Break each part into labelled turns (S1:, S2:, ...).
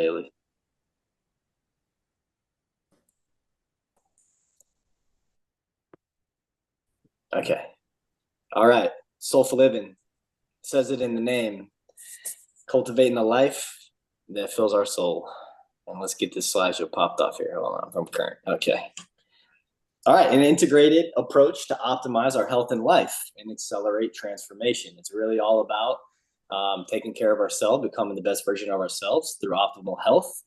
S1: daily. Okay. All right. Soulful living says it in the name. Cultivating a life that fills our soul. And let's get this slideshow popped off here. Hold on, from current. Okay. All right. An integrated approach to optimize our health and life and accelerate transformation. It's really all about taking care of ourselves, becoming the best version of ourselves through optimal health.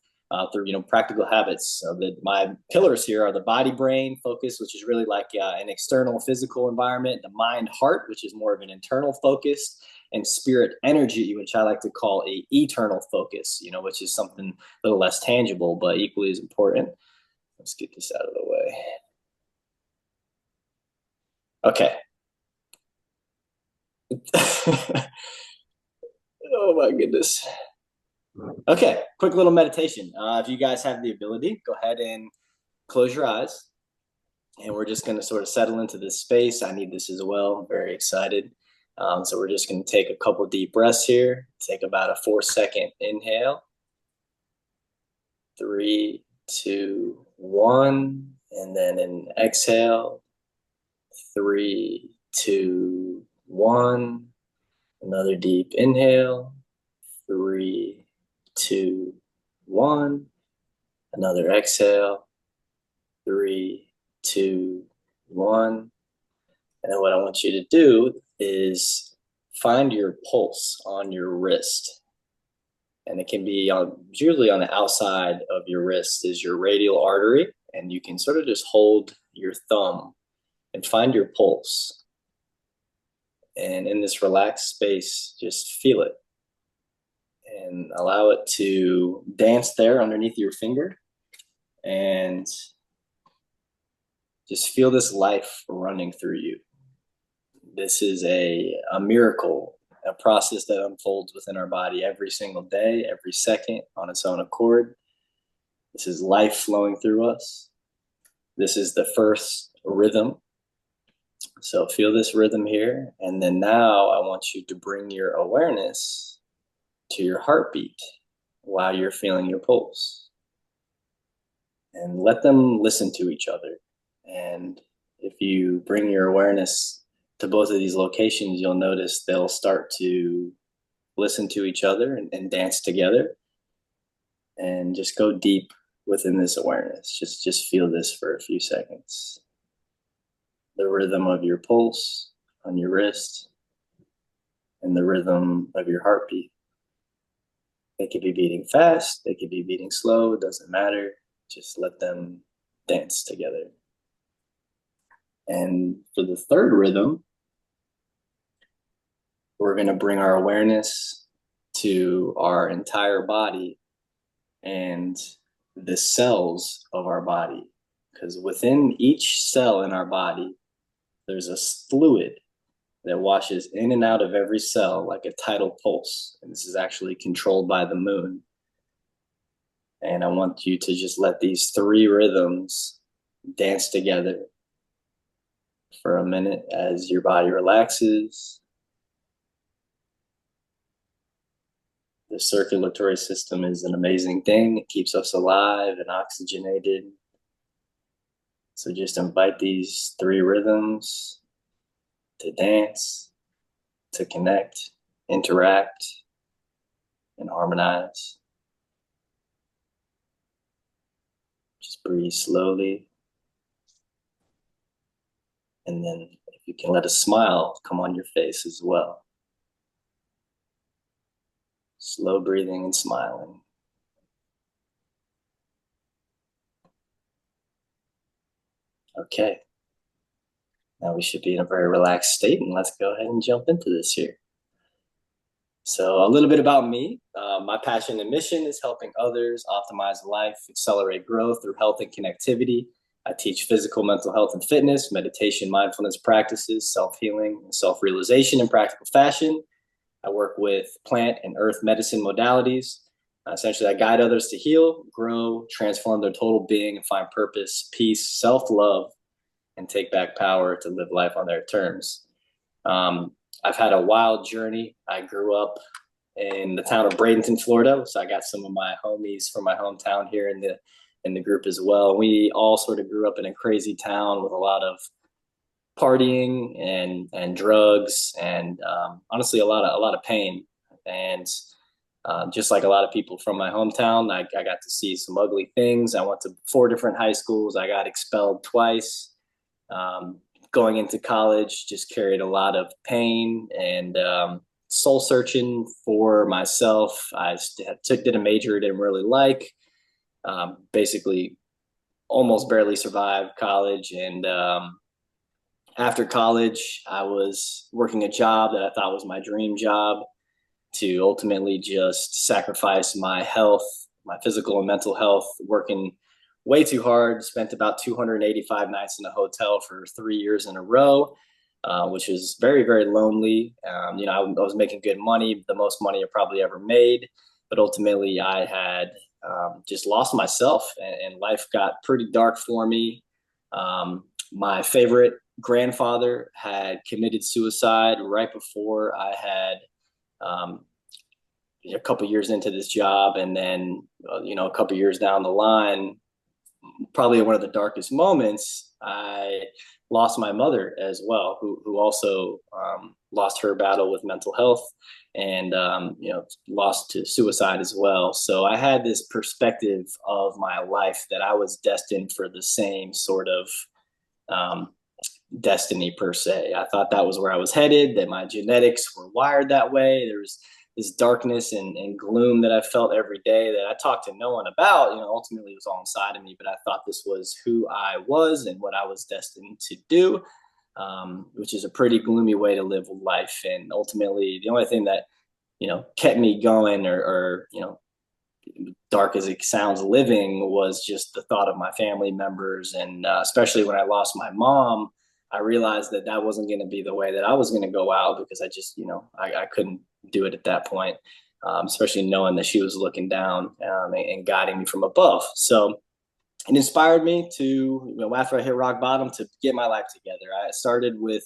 S1: Through practical habits. My pillars here are the body brain focus, which is really like an external physical environment, the mind heart, which is more of an internal focus, and spirit energy, which I like to call a eternal focus, which is something a little less tangible but equally as important. Let's get this out of the way. Okay. Oh my goodness. Okay, quick little meditation. If you guys have the ability, go ahead and close your eyes. And we're just going to sort of settle into this space. I need this as well. I'm very excited. So we're just going to take a couple deep breaths here. Take about a 4-second inhale. 3, 2, 1. And then an exhale. 3, 2, 1. Another deep inhale. 3, 2, 1. Another exhale. 3, 2, 1. And then what I want you to do is find your pulse on your wrist. And it can be usually on the outside of your wrist is your radial artery. And you can sort of just hold your thumb and find your pulse. And in this relaxed space, just feel it. And allow it to dance there underneath your finger. And just feel this life running through you. This is a miracle, a process that unfolds within our body every single day, every second on its own accord. This is life flowing through us. This is the first rhythm. So feel this rhythm here. And then now I want you to bring your awareness to your heartbeat while you're feeling your pulse. And let them listen to each other. And if you bring your awareness to both of these locations, you'll notice they'll start to listen to each other and dance together. And just go deep within this awareness. Just feel this for a few seconds. The rhythm of your pulse on your wrist and the rhythm of your heartbeat. They could be beating fast, they could be beating slow, it doesn't matter. Just let them dance together. And for the third rhythm, we're going to bring our awareness to our entire body and the cells of our body. Because within each cell in our body, there's a fluid that washes in and out of every cell like a tidal pulse. And this is actually controlled by the moon. And I want you to just let these three rhythms dance together for a minute as your body relaxes. The circulatory system is an amazing thing. It keeps us alive and oxygenated. So just invite these three rhythms to dance, to connect, interact, and harmonize. Just breathe slowly. And then if you can let a smile come on your face as well. Slow breathing and smiling. Okay. Now we should be in a very relaxed state, and let's go ahead and jump into this here. So a little bit about me. My passion and mission is helping others optimize life, accelerate growth through health and connectivity. I teach physical, mental health, and fitness, meditation, mindfulness practices, self-healing, and self-realization in practical fashion. I work with plant and earth medicine modalities. Essentially, I guide others to heal, grow, transform their total being, and find purpose, peace, self-love, and take back power to live life on their terms. I've had a wild journey. I grew up in the town of Bradenton, Florida. So I got some of my homies from my hometown here in the group as well. We all sort of grew up in a crazy town with a lot of partying and drugs and honestly a lot of pain. And just like a lot of people from my hometown, I got to see some ugly things. I went to 4 different high schools. I got expelled twice. Um, Going into college, just carried a lot of pain and soul searching for myself. I did a major I didn't really like. Basically, almost barely survived college. And after college, I was working a job that I thought was my dream job to ultimately just sacrifice my health, my physical and mental health, working way too hard. Spent about 285 nights in a hotel for 3 years in a row, which was very, very lonely. I was making good money, the most money I probably ever made, but ultimately I had just lost myself, and life got pretty dark for me. My favorite grandfather had committed suicide right before I had um, a couple years into this job, and then a couple years down the line, probably one of the darkest moments, I lost my mother as well, who also lost her battle with mental health, and lost to suicide as well. So I had this perspective of my life that I was destined for the same sort of um, destiny per se. I thought that was where I was headed, that my genetics were wired that way. There was this darkness and gloom that I felt every day that I talked to no one about. Ultimately it was all inside of me, but I thought this was who I was and what I was destined to do, which is a pretty gloomy way to live life. And ultimately, the only thing that kept me going, or dark as it sounds, living, was just the thought of my family members. And especially when I lost my mom, I realized that that wasn't going to be the way that I was going to go out, because I just, I couldn't do it at that point, especially knowing that she was looking down and guiding me from above. So it inspired me to, after I hit rock bottom, to get my life together. I started with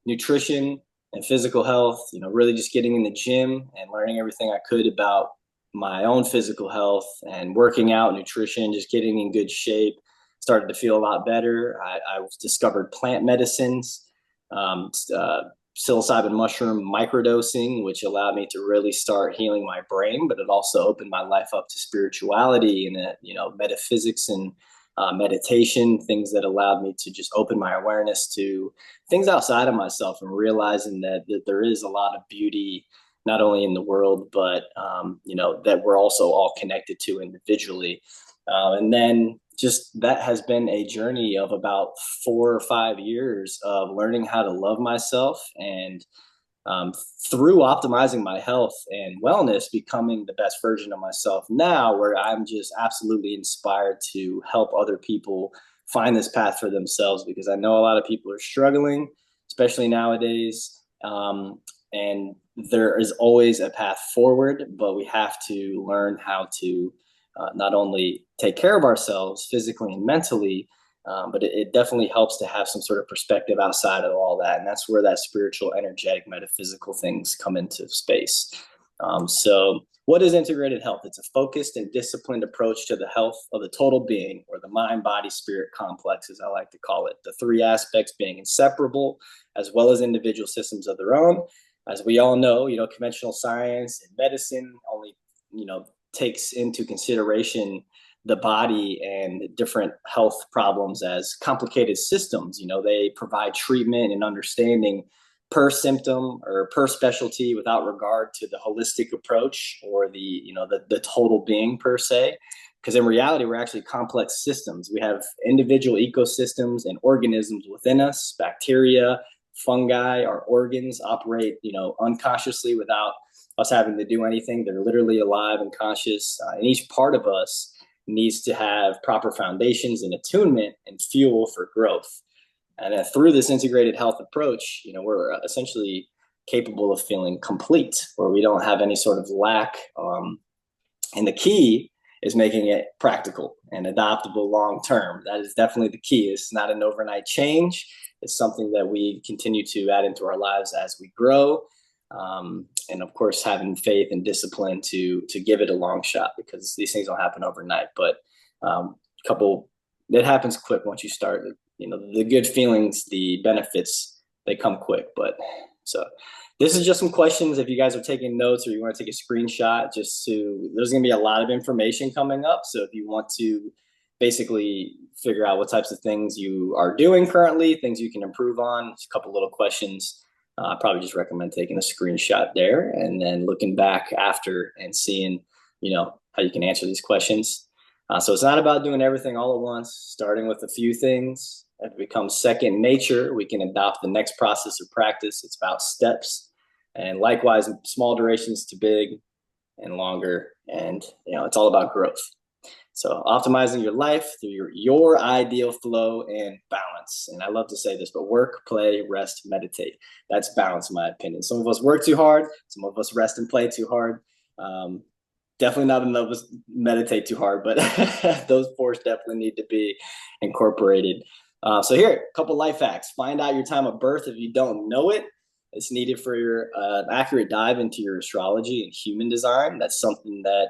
S1: nutrition and physical health, really just getting in the gym and learning everything I could about my own physical health and working out, nutrition, just getting in good shape. Started to feel a lot better. I discovered plant medicines, psilocybin mushroom microdosing, which allowed me to really start healing my brain, but it also opened my life up to spirituality and metaphysics and meditation, things that allowed me to just open my awareness to things outside of myself, and realizing that there is a lot of beauty not only in the world, but that we're also all connected to individually. And then just that has been a journey of about 4 or 5 years of learning how to love myself, and through optimizing my health and wellness, becoming the best version of myself now, where I'm just absolutely inspired to help other people find this path for themselves, because I know a lot of people are struggling, especially nowadays. And there is always a path forward, but we have to learn how to not only take care of ourselves physically and mentally, but it definitely helps to have some sort of perspective outside of all that. And that's where that spiritual, energetic, metaphysical things come into space. So what is integrated health? It's a focused and disciplined approach to the health of the total being, or the mind, body, spirit complex, as I like to call it. The 3 aspects being inseparable, as well as individual systems of their own. As we all know, conventional science and medicine only, takes into consideration the body and different health problems as complicated systems. They provide treatment and understanding per symptom or per specialty, without regard to the holistic approach, or the total being per se. Because in reality, we're actually complex systems. We have individual ecosystems and organisms within us. Bacteria, fungi, our organs operate, unconsciously, without us having to do anything. They're literally alive and conscious. And each part of us needs to have proper foundations and attunement and fuel for growth. And through this integrated health approach, we're essentially capable of feeling complete, where we don't have any sort of lack. And the key is making it practical and adoptable long term. That is definitely the key. It's not an overnight change. It's something that we continue to add into our lives as we grow. and of course having faith and discipline to give it a long shot, because these things don't happen overnight. But it happens quick once you start. You know, the good feelings, the benefits, they come quick. But so this is just some questions. If you guys are taking notes or you want to take a screenshot, there's going to be a lot of information coming up. So if you want to basically figure out what types of things you are doing currently, things you can improve on, just a couple little questions, I probably just recommend taking a screenshot there and then looking back after and seeing, how you can answer these questions. So it's not about doing everything all at once, starting with a few things. If it becomes second nature, we can adopt the next process or practice. It's about steps, and likewise, small durations to big and longer. And, it's all about growth. So optimizing your life through your ideal flow and balance. And I love to say this, but work, play, rest, meditate. That's balance, in my opinion. Some of us work too hard. Some of us rest and play too hard. Definitely not enough of us meditate too hard, but those four definitely need to be incorporated. So here, a couple life hacks. Find out your time of birth if you don't know it. It's needed for your accurate dive into your astrology and human design. That's something that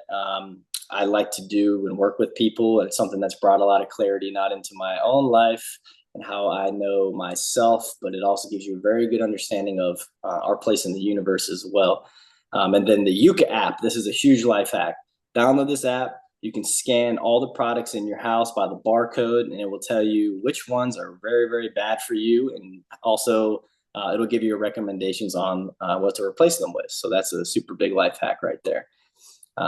S1: I like to do and work with people. And it's something that's brought a lot of clarity, not into my own life and how I know myself, but it also gives you a very good understanding of our place in the universe as well. And then the Yucca app, this is a huge life hack. Download this app. You can scan all the products in your house by the barcode, and it will tell you which ones are very, very bad for you. And also it'll give you recommendations on what to replace them with. So that's a super big life hack right there.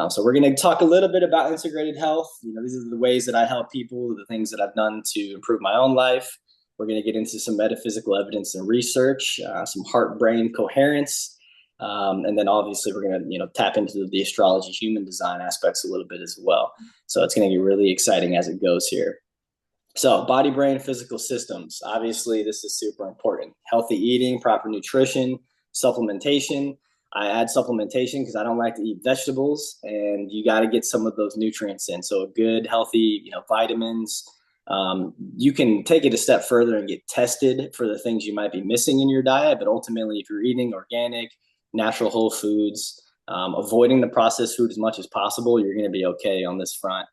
S1: So we're going to talk a little bit about integrated health. These are the ways that I help people, the things that I've done to improve my own life. We're going to get into some metaphysical evidence and research, some heart-brain coherence. And then obviously we're going to, tap into the astrology, human design aspects a little bit as well. So it's going to get really exciting as it goes here. So body, brain, physical systems. Obviously, this is super important. Healthy eating, proper nutrition, supplementation. I add supplementation because I don't like to eat vegetables, and you got to get some of those nutrients in. So good, healthy, vitamins. You can take it a step further and get tested for the things you might be missing in your diet. But ultimately, if you're eating organic, natural whole foods, avoiding the processed food as much as possible, you're going to be okay on this front.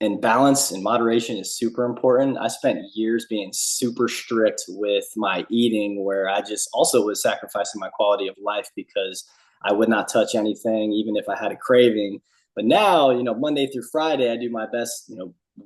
S1: And balance and moderation is super important. I spent years being super strict with my eating, where I just also was sacrificing my quality of life because I would not touch anything, even if I had a craving. But now, Monday through Friday, I do my best.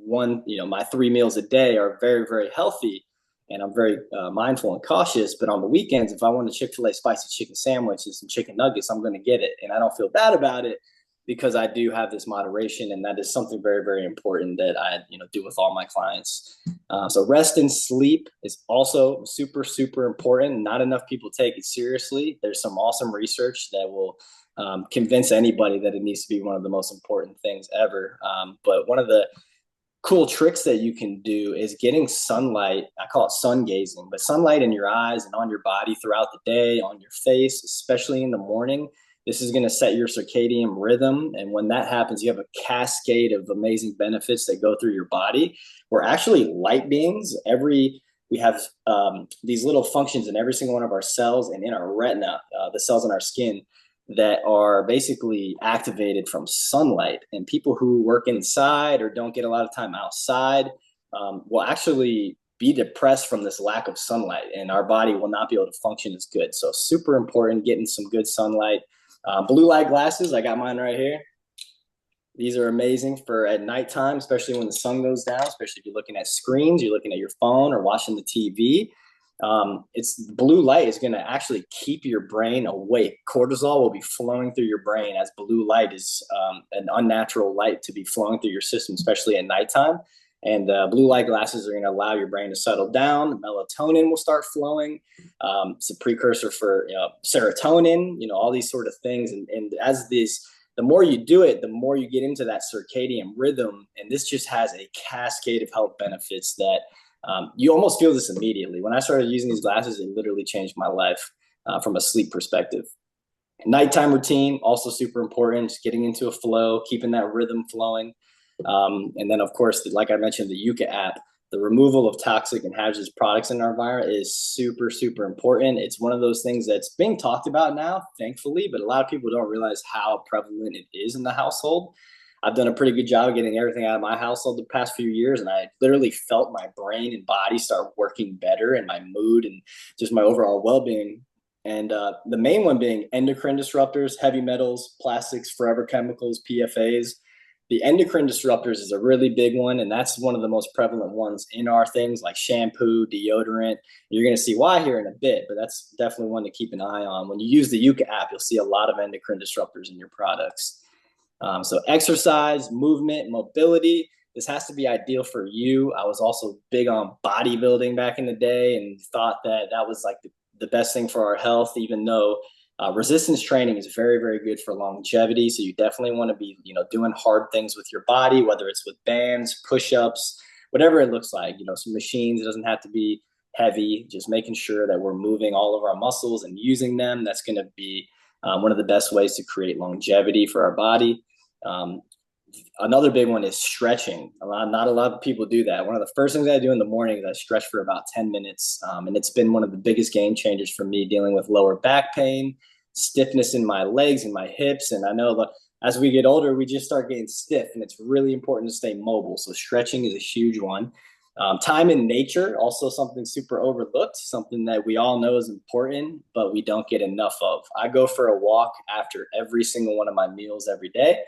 S1: My 3 meals a day are very, very healthy, and I'm very mindful and cautious. But on the weekends, if I want a Chick-fil-A spicy chicken sandwich and some chicken nuggets, I'm going to get it, and I don't feel bad about it, because I do have this moderation, and that is something very, very important that I, do with all my clients. So rest and sleep is also super, super important. Not enough people take it seriously. There's some awesome research that will convince anybody that it needs to be one of the most important things ever. But one of the cool tricks that you can do is getting sunlight. I call it sun gazing, but sunlight in your eyes and on your body throughout the day, on your face, especially in the morning. This is going to set your circadian rhythm. And when that happens, you have a cascade of amazing benefits that go through your body. We're actually light beings. We have these little functions in every single one of our cells and in our retina, the cells in our skin, that are basically activated from sunlight. And people who work inside or don't get a lot of time outside will actually be depressed from this lack of sunlight, and our body will not be able to function as good. So super important, getting some good sunlight. Blue light glasses, I got mine right here. These are amazing for at nighttime, especially when the sun goes down, especially if you're looking at screens, you're looking at your phone or watching the TV. Blue light is going to actually keep your brain awake. Cortisol will be flowing through your brain, as blue light is an unnatural light to be flowing through your system, especially at nighttime. And blue light glasses are going to allow your brain to settle down. Melatonin will start flowing. It's a precursor for serotonin, all these sort of things. And the more you do it, the more you get into that circadian rhythm. And this just has a cascade of health benefits that you almost feel this immediately. When I started using these glasses, it literally changed my life from a sleep perspective. Nighttime routine, also super important, just getting into a flow, keeping that rhythm flowing. And then, of course, like I mentioned, the Yucca app, the removal of toxic and hazardous products in our environment is super, super important. It's one of those things that's being talked about now, thankfully, but a lot of people don't realize how prevalent it is in the household. I've done a pretty good job of getting everything out of my household the past few years, and I literally felt my brain and body start working better, and my mood and just my overall well-being. And the main one being endocrine disruptors, heavy metals, plastics, forever chemicals, PFAs. The endocrine disruptors is a really big one, and that's one of the most prevalent ones in our things like shampoo, deodorant. You're going to see why here in a bit, but that's definitely one to keep an eye on. When you use the Yuka app, you'll see a lot of endocrine disruptors in your products. So exercise, movement, mobility, this has to be ideal for you. I was also big on bodybuilding back in the day and thought that that was like the best thing for our health, even though resistance training is very, very good for longevity. So you definitely want to be, doing hard things with your body, whether it's with bands, push-ups, whatever it looks like, some machines. It doesn't have to be heavy, just making sure that we're moving all of our muscles and using them. That's going to be one of the best ways to create longevity for our body. Another big one is stretching. Not a lot of people do that. One of the first things I do in the morning is I stretch for about 10 minutes. And it's been one of the biggest game changers for me, dealing with lower back pain, stiffness in my legs and my hips. And I know that as we get older, we just start getting stiff, and it's really important to stay mobile. So stretching is a huge one. Time in nature, also something super overlooked, something that we all know is important, but we don't get enough of. I go for a walk after every single one of my meals every day.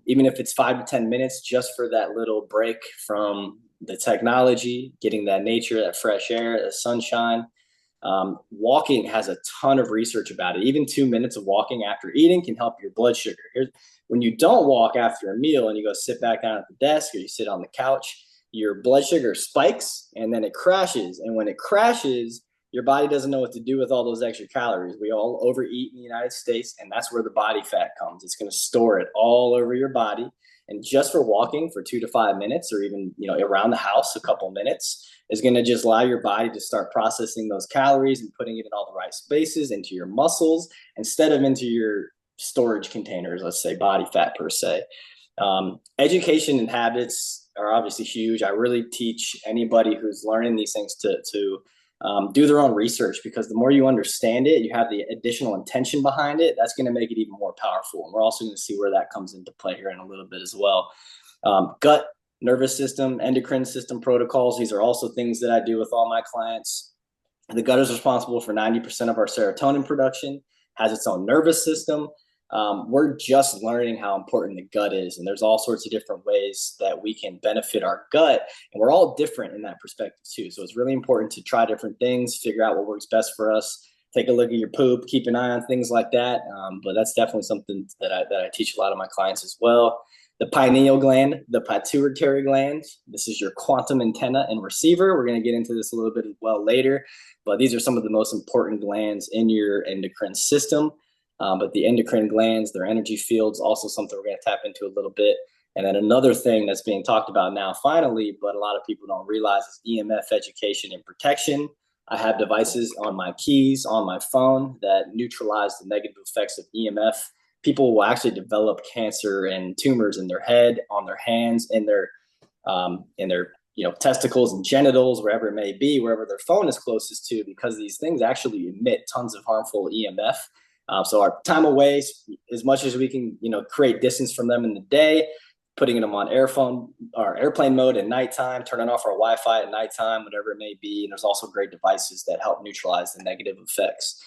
S1: Even if it's 5 to 10 minutes, just for that little break from the technology, getting that nature, that fresh air, the sunshine. Walking has a ton of research about it. Even 2 minutes of walking after eating can help your blood sugar. When you don't walk after a meal and you go sit back down at the desk or you sit on the couch, your blood sugar spikes and then it crashes. And when it crashes, your body doesn't know what to do with all those extra calories. We all overeat in the United States, and that's where the body fat comes. It's going to store it all over your body. And just for walking for 2 to 5 minutes, or even, around the house, a couple minutes, is going to just allow your body to start processing those calories and putting it in all the right spaces into your muscles instead of into your storage containers, let's say body fat per se. Education and habits are obviously huge. I really teach anybody who's learning these things to do their own research, because the more you understand it, you have the additional intention behind it, that's going to make it even more powerful. And we're also going to see where that comes into play here in a little bit as well. Gut, nervous system, endocrine system protocols. These are also things that I do with all my clients. The gut is responsible for 90% of our serotonin production, has its own nervous system. We're just learning how important the gut is, and there's all sorts of different ways that we can benefit our gut, and we're all different in that perspective too. So it's really important to try different things, figure out what works best for us, take a look at your poop, keep an eye on things like that. But that's definitely something that I teach a lot of my clients as well. The pineal gland, the pituitary gland. This is your quantum antenna and receiver. We're going to get into this a little bit as well later, but these are some of the most important glands in your endocrine system. But the endocrine glands, their energy fields, also something we're going to tap into a little bit. And then another thing that's being talked about now, finally, but a lot of people don't realize, is EMF education and protection. I have devices on my keys, on my phone, that neutralize the negative effects of EMF. People will actually develop cancer and tumors in their head, on their hands, in their testicles and genitals, wherever it may be, wherever their phone is closest to, because these things actually emit tons of harmful EMF. So our time away, as much as we can, create distance from them in the day, putting them on airplane mode at nighttime, turning off our Wi-Fi at nighttime, whatever it may be. And there's also great devices that help neutralize the negative effects.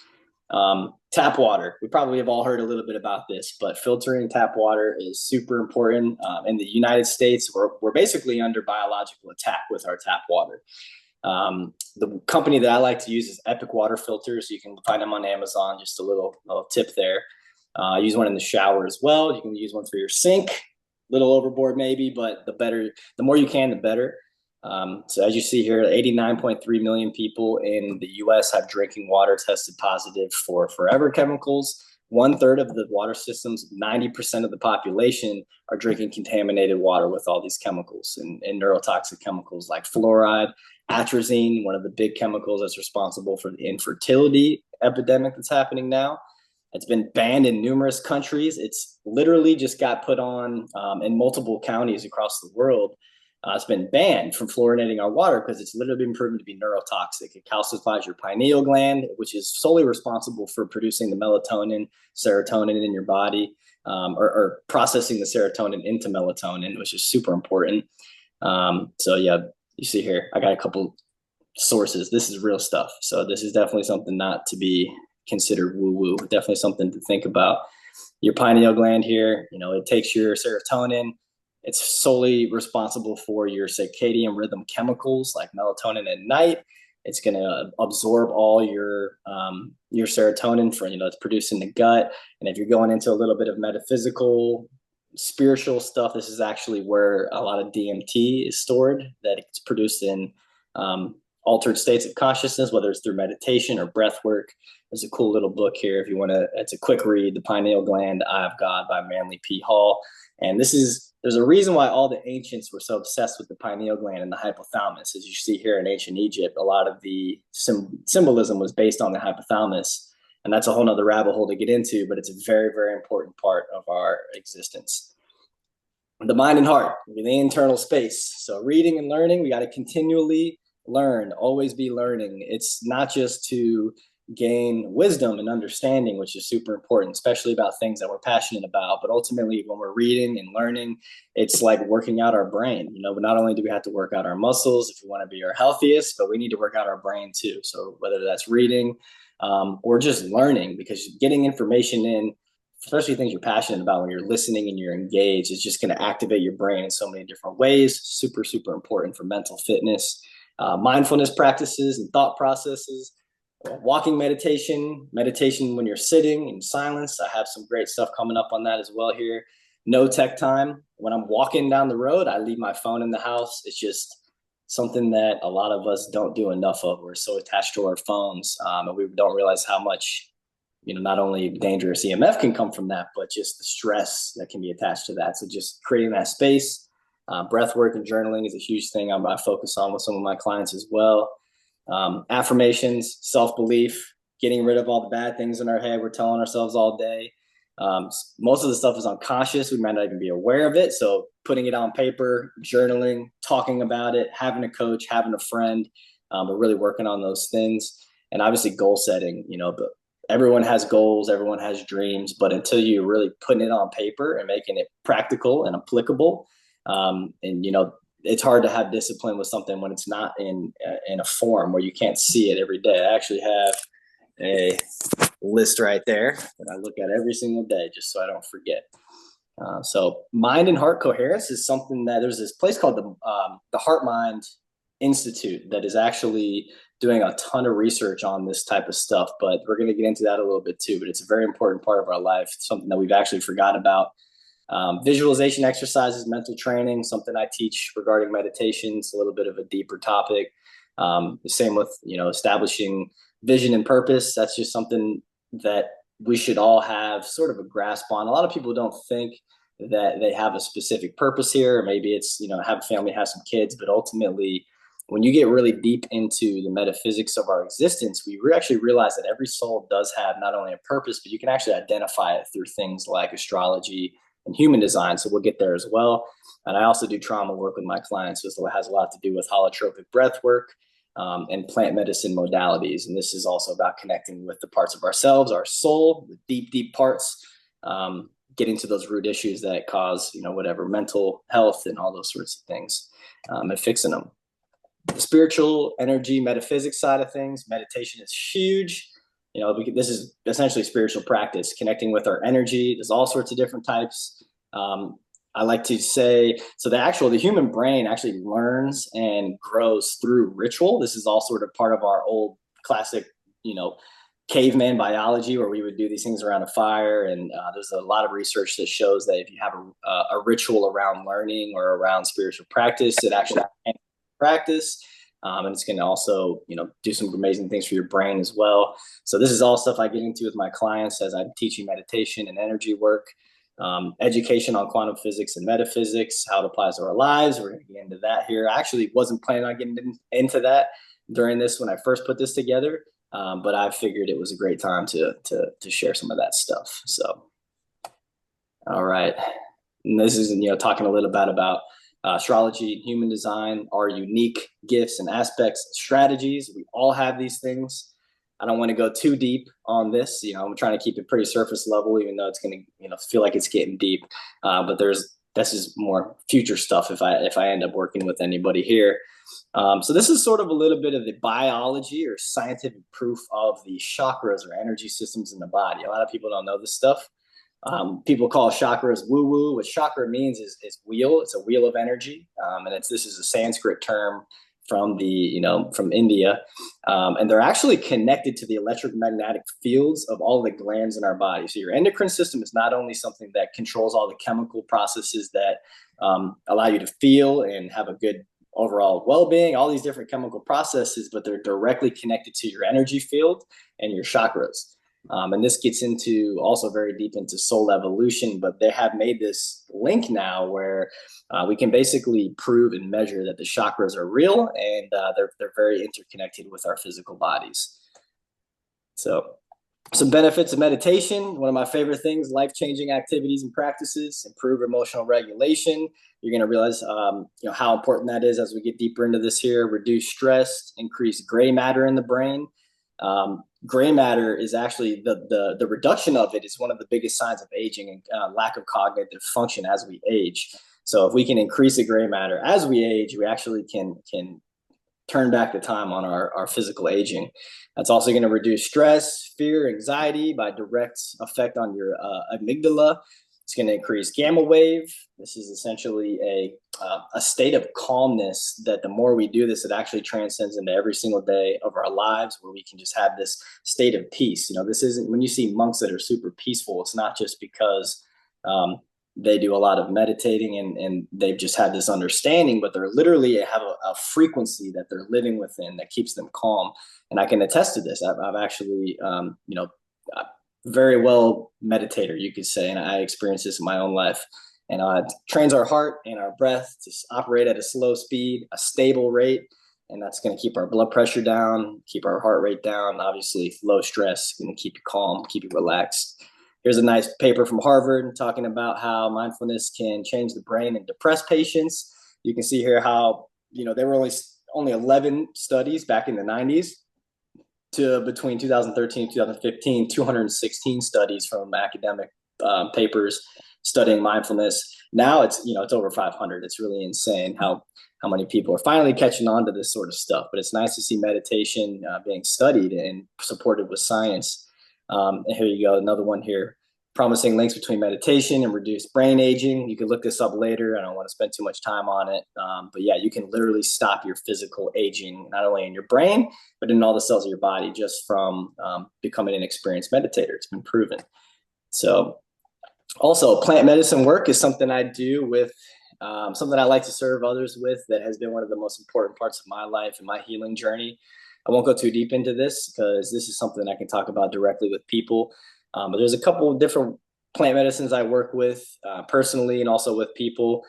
S1: Tap water. We probably have all heard a little bit about this, but filtering tap water is super important. In the United States, we're basically under biological attack with our tap water. The company that I like to use is Epic Water Filters. You can find them on Amazon. Just a little tip there. I use one in the shower as well. You can use one for your sink. Little overboard maybe, but the more you can, the better. So as you see here, 89.3 million people in the US have drinking water tested positive for forever chemicals. 1/3 of the water systems, 90% of the population, are drinking contaminated water with all these chemicals and neurotoxic chemicals like fluoride, atrazine, one of the big chemicals that's responsible for the infertility epidemic that's happening now. It's been banned in numerous countries. It's literally just got put on in multiple counties across the world. It's been banned from fluorinating our water because it's literally been proven to be neurotoxic. It calcifies your pineal gland, which is solely responsible for producing the melatonin, serotonin in your body, or processing the serotonin into melatonin, which is super important. So yeah, you see here, I got a couple sources. This is real stuff. So this is definitely something not to be considered woo-woo. Definitely something to think about. Your pineal gland here, it takes your serotonin. It's solely responsible for your circadian rhythm chemicals like melatonin at night. It's going to absorb all your serotonin for, it's produced in the gut. And if you're going into a little bit of metaphysical, spiritual stuff, this is actually where a lot of DMT is stored, that it's produced in altered states of consciousness, whether it's through meditation or breath work. There's a cool little book here if you want to. It's a quick read, The Pineal Gland, Eye of God by Manly P. Hall. And there's a reason why all the ancients were so obsessed with the pineal gland and the hypothalamus. As you see here in ancient Egypt, a lot of the symbolism was based on the hypothalamus. And that's a whole nother rabbit hole to get into, but it's a very, very important part of our existence. The mind and heart, the internal space. So reading and learning, we got to continually learn, always be learning. It's not just to gain wisdom and understanding, which is super important, especially about things that we're passionate about. But ultimately, when we're reading and learning, it's like working out our brain. But not only do we have to work out our muscles if we want to be our healthiest, but we need to work out our brain too. So whether that's reading or just learning, because getting information in, especially things you're passionate about, when you're listening and you're engaged, it's just going to activate your brain in so many different ways. Super, super important for mental fitness. Mindfulness practices and thought processes, walking meditation when you're sitting in silence. I have some great stuff coming up on that as well here. No tech time. When I'm walking down the road, I leave my phone in the house. It's just something that a lot of us don't do enough of. We're so attached to our phones, and we don't realize how much, not only dangerous EMF can come from that, but just the stress that can be attached to that. So just creating that space. Breath work and journaling is a huge thing I focus on with some of my clients as well. Affirmations, self-belief, getting rid of all the bad things in our head we're telling ourselves all day. Most of the stuff is unconscious. We might not even be aware of it. So putting it on paper, journaling, talking about it, having a coach, having a friend, we're really working on those things. And obviously goal setting, but everyone has goals, everyone has dreams, but until you're really putting it on paper and making it practical and applicable, and it's hard to have discipline with something when it's not in a form where you can't see it every day. I actually have a list right there that I look at every single day just so I don't forget. So mind and heart coherence is something that there's this place called the Heart Mind Institute that is actually doing a ton of research on this type of stuff, but we're going to get into that a little bit too. But it's a very important part of our life, something that we've actually forgot about. Visualization exercises, mental training, something I teach regarding meditation. It's a little bit of a deeper topic. The same with, establishing vision and purpose. That's just something that we should all have sort of a grasp on. A lot of people don't think that they have a specific purpose here. Maybe it's, have a family, have some kids, but ultimately, when you get really deep into the metaphysics of our existence, we actually realize that every soul does have not only a purpose, but you can actually identify it through things like astrology and human design. So we'll get there as well. And I also do trauma work with my clients. So it has a lot to do with holotropic breath work and plant medicine modalities. And this is also about connecting with the parts of ourselves, our soul, the deep, deep parts, getting to those root issues that cause, whatever mental health and all those sorts of things, and fixing them. The spiritual energy, metaphysics side of things, meditation is huge. This is essentially spiritual practice, connecting with our energy. There's all sorts of different types. I like to say, so the human brain actually learns and grows through ritual. This is all sort of part of our old classic, caveman biology, where we would do these things around a fire. And there's a lot of research that shows that if you have a ritual around learning or around spiritual practice, it actually practice. And it's going to also, do some amazing things for your brain as well. So this is all stuff I get into with my clients as I'm teaching meditation and energy work, education on quantum physics and metaphysics, how it applies to our lives. We're going to get into that here. I actually wasn't planning on getting into that during this when I first put this together, but I figured it was a great time to share some of that stuff. So, all right. And this is, talking a little bit about astrology, human design, our unique gifts and aspects, and strategies. We all have these things. I don't want to go too deep on this. I'm trying to keep it pretty surface level, even though it's going to, feel like it's getting deep. But this is more future stuff if I end up working with anybody here. So this is sort of a little bit of the biology or scientific proof of the chakras or energy systems in the body. A lot of people don't know this stuff. People call chakras woo-woo. What chakra means is wheel. It's a wheel of energy, and this is a Sanskrit term from from India, and they're actually connected to the electromagnetic fields of all the glands in our body. So your endocrine system is not only something that controls all the chemical processes that allow you to feel and have a good overall well-being, all these different chemical processes, but they're directly connected to your energy field and your chakras. And this gets into also very deep into soul evolution, but they have made this link now where we can basically prove and measure that the chakras are real, and they're very interconnected with our physical bodies. So some benefits of meditation. One of my favorite things, life-changing activities and practices, improve emotional regulation. You're going to realize how important that is as we get deeper into this here. Reduce stress, increase gray matter in the brain. Gray matter is actually the reduction of it is one of the biggest signs of aging and lack of cognitive function as we age. So if we can increase the gray matter as we age, we actually can turn back the time on our physical aging. That's also going to reduce stress, fear, anxiety by direct effect on your amygdala. It's going to increase gamma wave. This is essentially a state of calmness that the more we do this, it actually transcends into every single day of our lives, where we can just have this state of peace. This isn't, when you see monks that are super peaceful, it's not just because they do a lot of meditating and they've just had this understanding, but they're literally have a frequency that they're living within that keeps them calm. And I can attest to this. I've actually, very well meditator, you could say, and I experienced this in my own life. And it trains our heart and our breath to operate at a slow speed, a stable rate, and that's going to keep our blood pressure down, keep our heart rate down. Obviously, low stress going to keep you calm, keep you relaxed. Here's a nice paper from Harvard talking about how mindfulness can change the brain in depressed patients. You can see here how there were only 11 studies back in the 90s. To between 2013 and 2015, 216 studies from academic papers studying mindfulness. Now it's over 500. It's really insane how many people are finally catching on to this sort of stuff. But it's nice to see meditation being studied and supported with science. And here you go, another one here. Promising links between meditation and reduced brain aging. You can look this up later. I don't want to spend too much time on it. But yeah, you can literally stop your physical aging, not only in your brain, but in all the cells of your body, just from becoming an experienced meditator. It's been proven. So also, plant medicine work is something I do with, something I like to serve others with, that has been one of the most important parts of my life and my healing journey. I won't go too deep into this because this is something I can talk about directly with people. But there's a couple of different plant medicines I work with personally and also with people.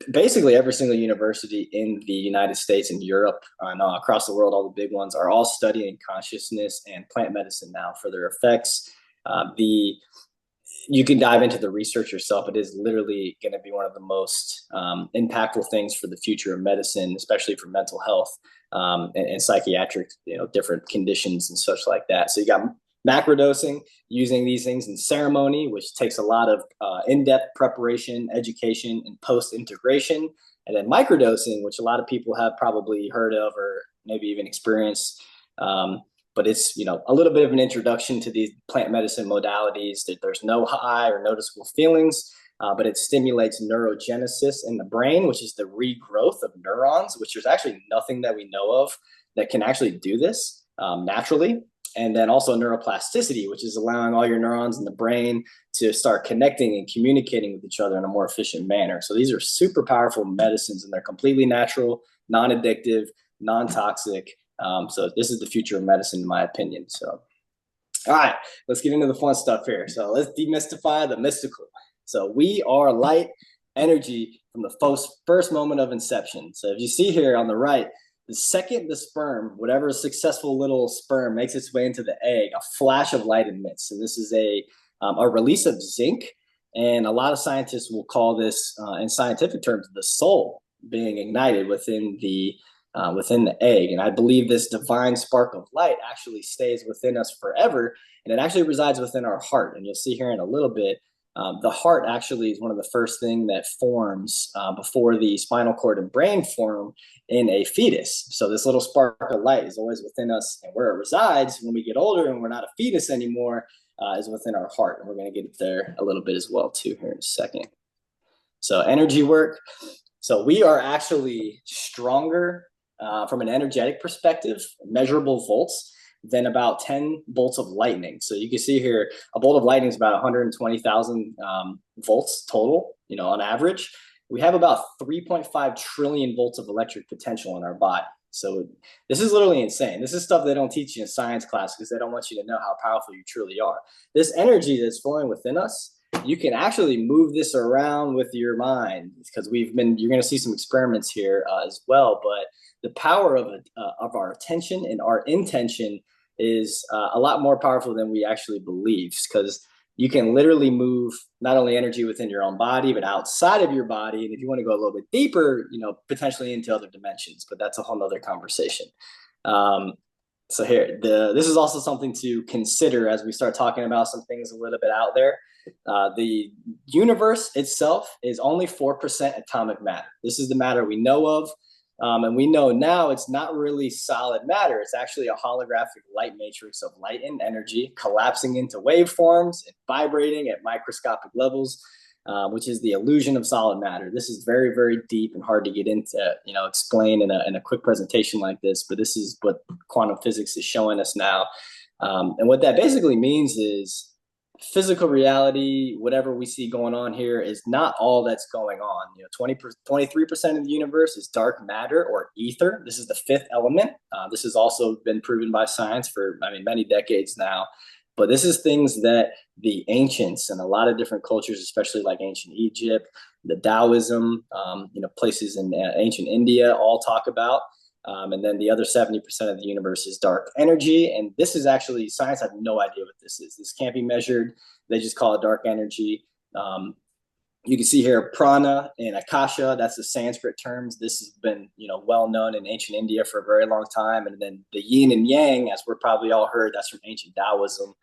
S1: Basically, every single university in the United States and Europe and across the world, all the big ones, are all studying consciousness and plant medicine now for their effects. You can dive into the research yourself. It is literally going to be one of the most impactful things for the future of medicine, especially for mental health and psychiatric, different conditions and such like that. So you got macrodosing, using these things in ceremony, which takes a lot of in-depth preparation, education, and post-integration. And then microdosing, which a lot of people have probably heard of or maybe even experienced. But it's, a little bit of an introduction to these plant medicine modalities. That there's no high or noticeable feelings, but it stimulates neurogenesis in the brain, which is the regrowth of neurons, which there's actually nothing that we know of that can actually do this naturally. And then also neuroplasticity, which is allowing all your neurons in the brain to start connecting and communicating with each other in a more efficient manner. So these are super powerful medicines, and they're completely natural, non-addictive, non-toxic. So this is the future of medicine, in my opinion. So, all right, let's get into the fun stuff here. So let's demystify the mystical. So we are light energy from the first moment of inception. So if you see here on the right, the second the sperm, whatever successful little sperm, makes its way into the egg, a flash of light emits. And this is a release of zinc And a lot of scientists will call this, in scientific terms, the soul being ignited within the egg. And I believe this divine spark of light actually stays within us forever, and it actually resides within our heart. And you'll see here in a little bit, the heart actually is one of the first things that forms before the spinal cord and brain form in a fetus. So this little spark of light is always within us, and where it resides when we get older and we're not a fetus anymore is within our heart. And we're going to get there a little bit as well too here in a second. So energy work. So we are actually stronger from an energetic perspective, measurable volts, than about 10 bolts of lightning. So you can see here, a bolt of lightning is about 120,000 volts total, on average. We have about 3.5 trillion volts of electric potential in our body. So this is literally insane. This is stuff they don't teach you in science class because they don't want you to know how powerful you truly are. This energy that's flowing within us, you can actually move this around with your mind, because you're going to see some experiments here as well. But the power of our attention and our intention is a lot more powerful than we actually believe, because you can literally move not only energy within your own body, but outside of your body. And if you want to go a little bit deeper, potentially into other dimensions, but that's a whole nother conversation. So here, this is also something to consider as we start talking about some things a little bit out there. The universe itself is only 4% atomic matter. This is the matter we know of. And we know now it's not really solid matter. It's actually a holographic light matrix of light and energy collapsing into waveforms and vibrating at microscopic levels, which is the illusion of solid matter. This is very, very deep and hard to get into, explain in a quick presentation like this. But this is what quantum physics is showing us now. And what that basically means is physical reality, whatever we see going on here, is not all that's going on. 23% of the universe is dark matter or ether. This is the fifth element. This has also been proven by science for, many decades now. But this is things that the ancients and a lot of different cultures, especially like ancient Egypt, the Taoism, places in ancient India all talk about. And then the other 70% of the universe is dark energy. And this is actually, science have no idea what this is. This can't be measured. They just call it dark energy. You can see here prana and akasha. That's the Sanskrit terms. This has been, well known in ancient India for a very long time. And then the yin and yang, as we're probably all heard, that's from ancient Taoism.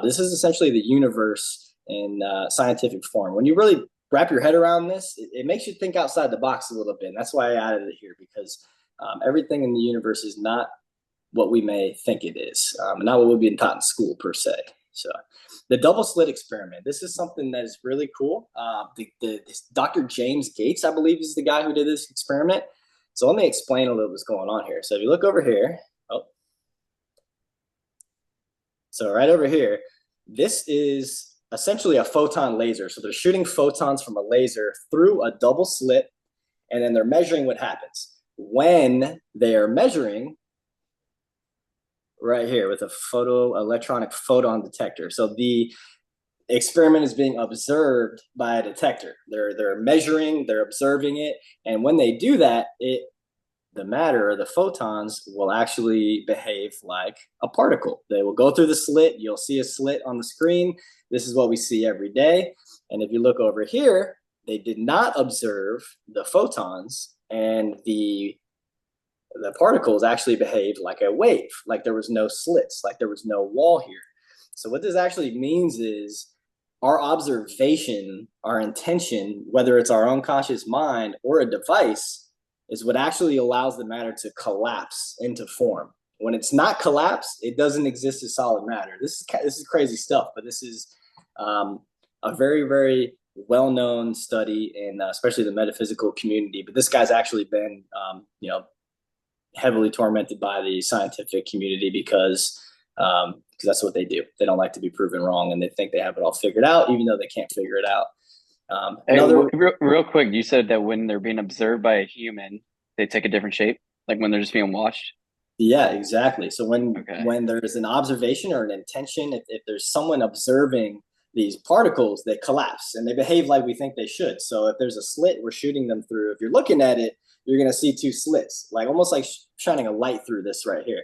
S1: This is essentially the universe in scientific form. When you really wrap your head around this, it makes you think outside the box a little bit. And that's why I added it here, because everything in the universe is not what we may think it is, not what we've been taught in school per se. So the double slit experiment, this is something that is really cool. Dr. James Gates, I believe, is the guy who did this experiment. So let me explain a little what's going on here. So if you look over here, so right over here, this is essentially a photon laser. So they're shooting photons from a laser through a double slit, and then they're measuring what happens. When they are measuring, right here with a electronic photon detector. So the experiment is being observed by a detector. They're measuring, they're observing it, and when they do that, the matter or the photons will actually behave like a particle. They will go through the slit. You'll see a slit on the screen. This is what we see every day. And if you look over here, they did not observe the photons, and the particles actually behaved like a wave, like there was no slits, like there was no wall here. So what this actually means is our observation, our intention, whether it's our unconscious mind or a device, is what actually allows the matter to collapse into form. When it's not collapsed, it doesn't exist as solid matter. This is crazy stuff, but this is a very, very well-known study in especially the metaphysical community. But this guy's actually been, heavily tormented by the scientific community because that's what they do. They don't like to be proven wrong, and they think they have it all figured out, even though they can't figure it out.
S2: Real quick, you said that when they're being observed by a human, they take a different shape, like when they're just being watched?
S1: Yeah, exactly. So when there's an observation or an intention, if there's someone observing these particles, they collapse and they behave like we think they should. So if there's a slit we're shooting them through, if you're looking at it, you're going to see two slits, like almost like shining a light through this right here.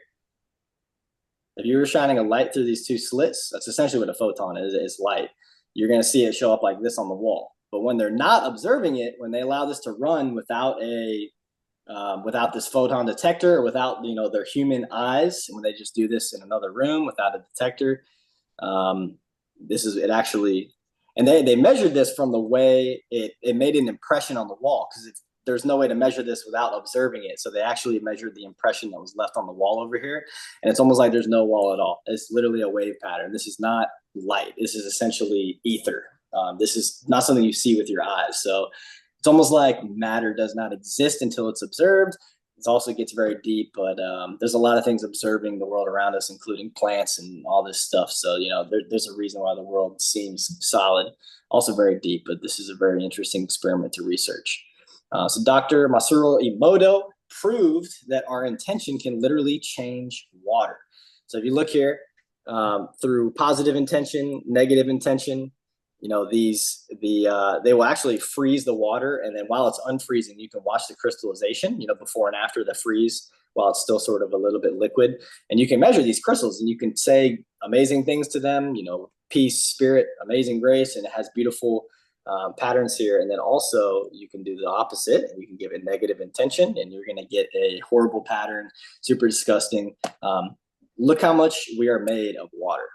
S1: If you were shining a light through these two slits, that's essentially what a photon is light. you're going to see it show up like this on the wall. But when they're not observing it, when they allow this to run without this photon detector, or without their human eyes, and when they just do this in another room without a detector, this is it actually. And they measured this from the way it made an impression on the wall, because there's no way to measure this without observing it. So they actually measured the impression that was left on the wall over here. And it's almost like there's no wall at all. It's literally a wave pattern. This is not light. This is essentially ether. This is not something you see with your eyes. So it's almost like matter does not exist until it's observed. It also gets very deep, but there's a lot of things observing the world around us, including plants and all this stuff. So, there's a reason why the world seems solid, also very deep, but this is a very interesting experiment to research. So Dr. Masaru Emoto proved that our intention can literally change water. So if you look here, through positive intention, negative intention, they will actually freeze the water, and then while it's unfreezing, you can watch the crystallization, before and after the freeze, while it's still sort of a little bit liquid, and you can measure these crystals, and you can say amazing things to them, peace, spirit, amazing grace, and it has beautiful patterns here. And then also you can do the opposite, and you can give it negative intention, and you're going to get a horrible pattern, super disgusting. Look how much we are made of water.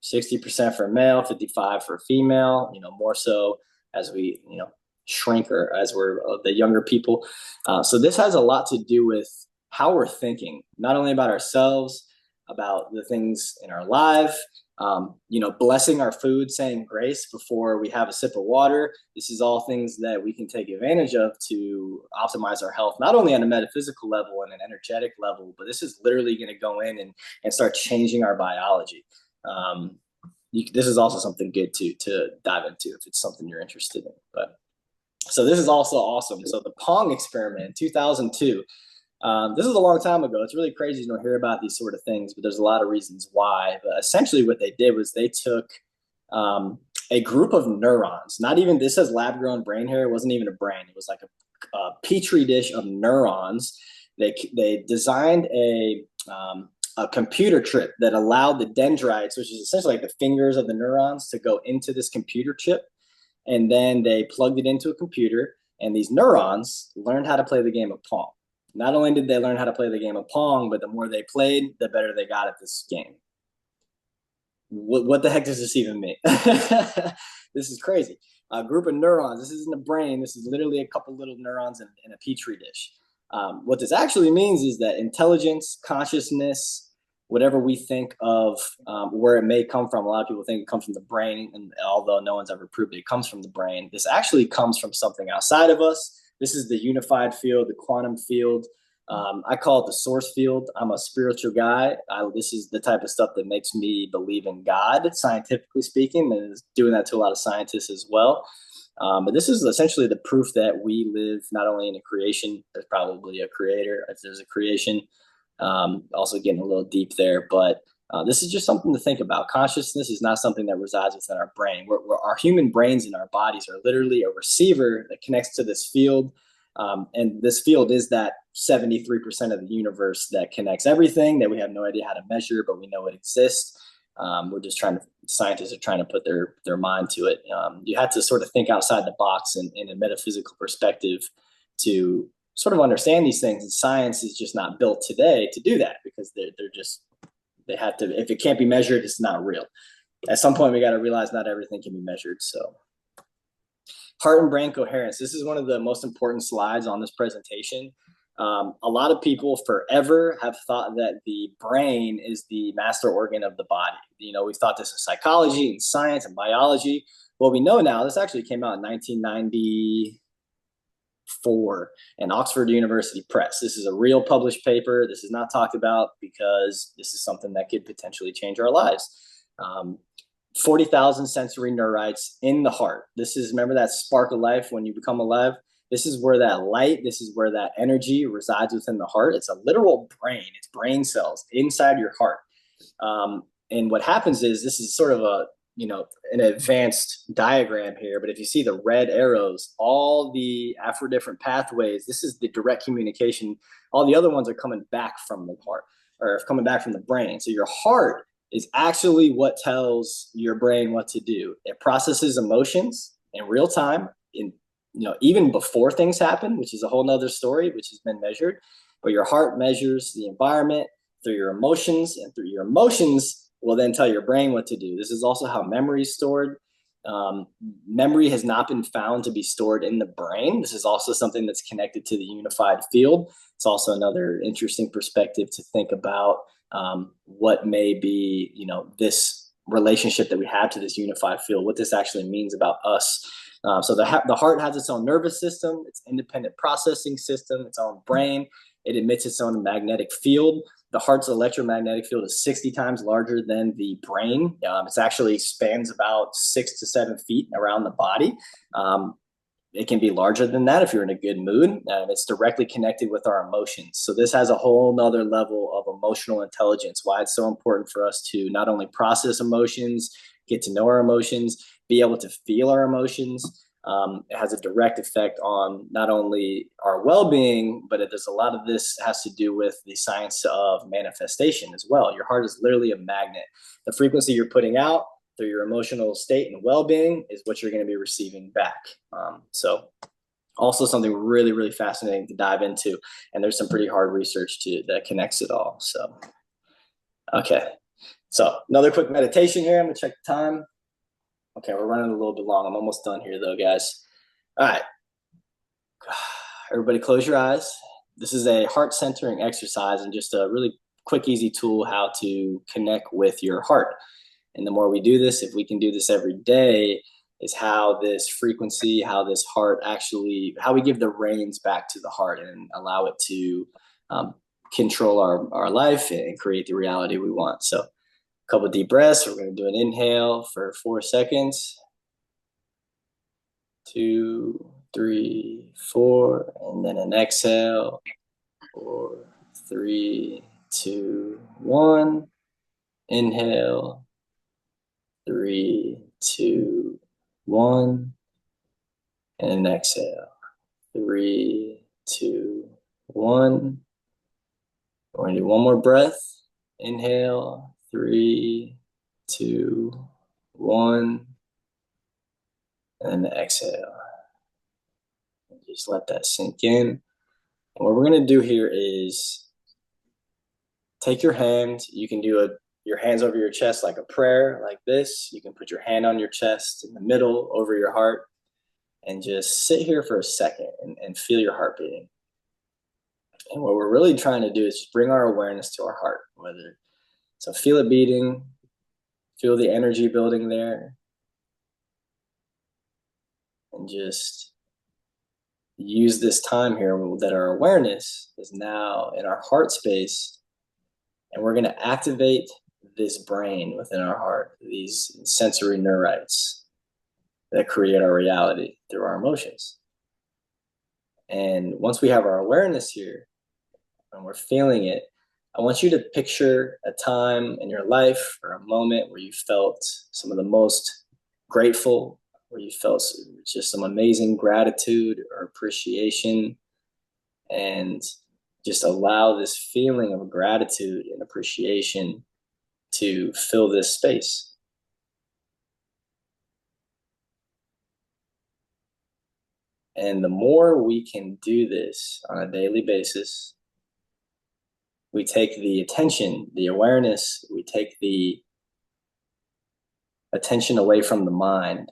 S1: 60% for male, 55 for female, more so as we, shrink, or as we're the younger people. So this has a lot to do with how we're thinking, not only about ourselves, about the things in our life, blessing our food, saying grace before we have a sip of water. This is all things that we can take advantage of to optimize our health, not only on a metaphysical level and an energetic level, but this is literally going to go in and start changing our biology. This is also something good to dive into if it's something you're interested in. But so this is also awesome. So the Pong experiment, 2002. This is a long time ago. It's really crazy you don't hear about these sort of things, but there's a lot of reasons why. But essentially, what they did was they took a group of neurons. Not even, this says lab grown brain here. It wasn't even a brain. It was like a petri dish of neurons. They designed a computer chip that allowed the dendrites, which is essentially like the fingers of the neurons, to go into this computer chip. And then they plugged it into a computer, and these neurons learned how to play the game of Pong. Not only did they learn how to play the game of Pong, but the more they played, the better they got at this game. What the heck does this even mean? This is crazy. A group of neurons. This isn't a brain. This is literally a couple little neurons in a petri dish. What this actually means is that intelligence, consciousness, whatever we think of, where it may come from, a lot of people think it comes from the brain, and although no one's ever proved it comes from the brain, this actually comes from something outside of us. This is the unified field, the quantum field. I call it the source field. I'm a spiritual guy. This is the type of stuff that makes me believe in God, scientifically speaking, and is doing that to a lot of scientists as well. But this is essentially the proof that we live not only in a creation, there's probably a creator if there's a creation. Also getting a little deep there, but this is just something to think about. Consciousness is not something that resides within our brain. Our human brains and our bodies are literally a receiver that connects to this field. And this field is that 73% of the universe that connects everything that we have no idea how to measure, but we know it exists. Scientists are trying to put their mind to it. You have to sort of think outside the box in a metaphysical perspective to sort of understand these things. And science is just not built today to do that, because they have to, if it can't be measured, it's not real. At some point, we got to realize not everything can be measured. So heart and brain coherence. This is one of the most important slides on this presentation. A lot of people forever have thought that the brain is the master organ of the body. We've thought this in psychology and science and biology. Well, we know now, this actually came out in 1994 in Oxford University Press. This is a real published paper. This is not talked about because this is something that could potentially change our lives. 40,000 sensory neurites in the heart. Remember that spark of life when you become alive? This is where that light, this is where that energy resides within the heart. It's a literal brain. It's brain cells inside your heart. And what happens is, this is sort of an advanced diagram here, but if you see the red arrows, all the different pathways, this is the direct communication. All the other ones are coming back from the heart, or coming back from the brain. So your heart is actually what tells your brain what to do. It processes emotions in real time, in even before things happen, which is a whole nother story, which has been measured. But your heart measures the environment through your emotions, and through your emotions will then tell your brain what to do. This is also how memory is stored. Um, Memory has not been found to be stored in the brain. This is also something that's connected to the unified field. It's also another interesting perspective to think about, what may be, this relationship that we have to this unified field, what this actually means about us. So the heart has its own nervous system, its independent processing system, its own brain. It emits its own magnetic field. The heart's electromagnetic field is 60 times larger than the brain. It actually spans about 6 to 7 feet around the body. It can be larger than that if you're in a good mood. It's directly connected with our emotions. So this has a whole nother level of emotional intelligence, why it's so important for us to not only process emotions, get to know our emotions, be able to feel our emotions. It has a direct effect on not only our well-being, but there's a lot of this has to do with the science of manifestation as well. Your heart is literally a magnet. The frequency you're putting out through your emotional state and well-being is what you're going to be receiving back. So also something really, really fascinating to dive into. And there's some pretty hard research that connects it all. So, okay. So another quick meditation here. I'm going to check the time. Okay, we're running a little bit long. I'm almost done here though, guys. All right. Everybody close your eyes. This is a heart centering exercise and just a really quick, easy tool how to connect with your heart. And the more we do this, if we can do this every day, is how this frequency, how this heart actually, how we give the reins back to the heart and allow it to control our life and create the reality we want. So a couple of deep breaths. We're going to do an inhale for 4 seconds. 2, 3, 4, and then an exhale. 4, 3, 2, 1. Inhale. 3, 2, 1, and exhale. 3, 2, 1. We're going to do one more breath. Inhale. 3, 2, 1, and then exhale. Just let that sink in. And what we're going to do here is take your hand. You can do your hands over your chest like a prayer, like this. You can put your hand on your chest in the middle over your heart and just sit here for a second and feel your heart beating. And what we're really trying to do is just bring our awareness to our heart. So feel it beating, feel the energy building there, and just use this time here that our awareness is now in our heart space, and we're going to activate this brain within our heart, these sensory neurites that create our reality through our emotions. And once we have our awareness here and we're feeling it, I want you to picture a time in your life or a moment where you felt some of the most grateful, where you felt just some amazing gratitude or appreciation, and just allow this feeling of gratitude and appreciation to fill this space. And the more we can do this on a daily basis, we take the attention, the awareness, we take the attention away from the mind.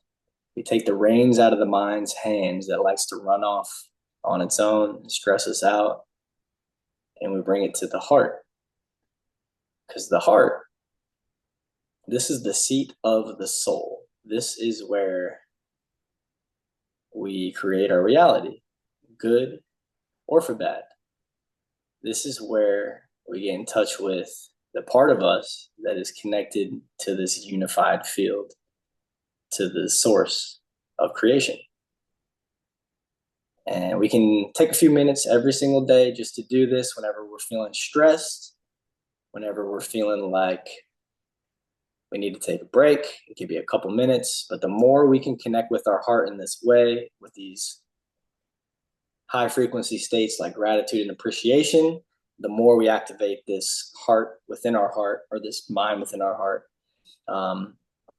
S1: We take the reins out of the mind's hands that likes to run off on its own and stress us out, and we bring it to the heart. Because the heart, this is the seat of the soul. This is where we create our reality, good or for bad. This is where we get in touch with the part of us that is connected to this unified field, to the source of creation. And we can take a few minutes every single day just to do this whenever we're feeling stressed, whenever we're feeling like we need to take a break. It could be a couple minutes, but the more we can connect with our heart in this way, with these high frequency states like gratitude and appreciation, the more we activate this heart within our heart, or this mind within our heart,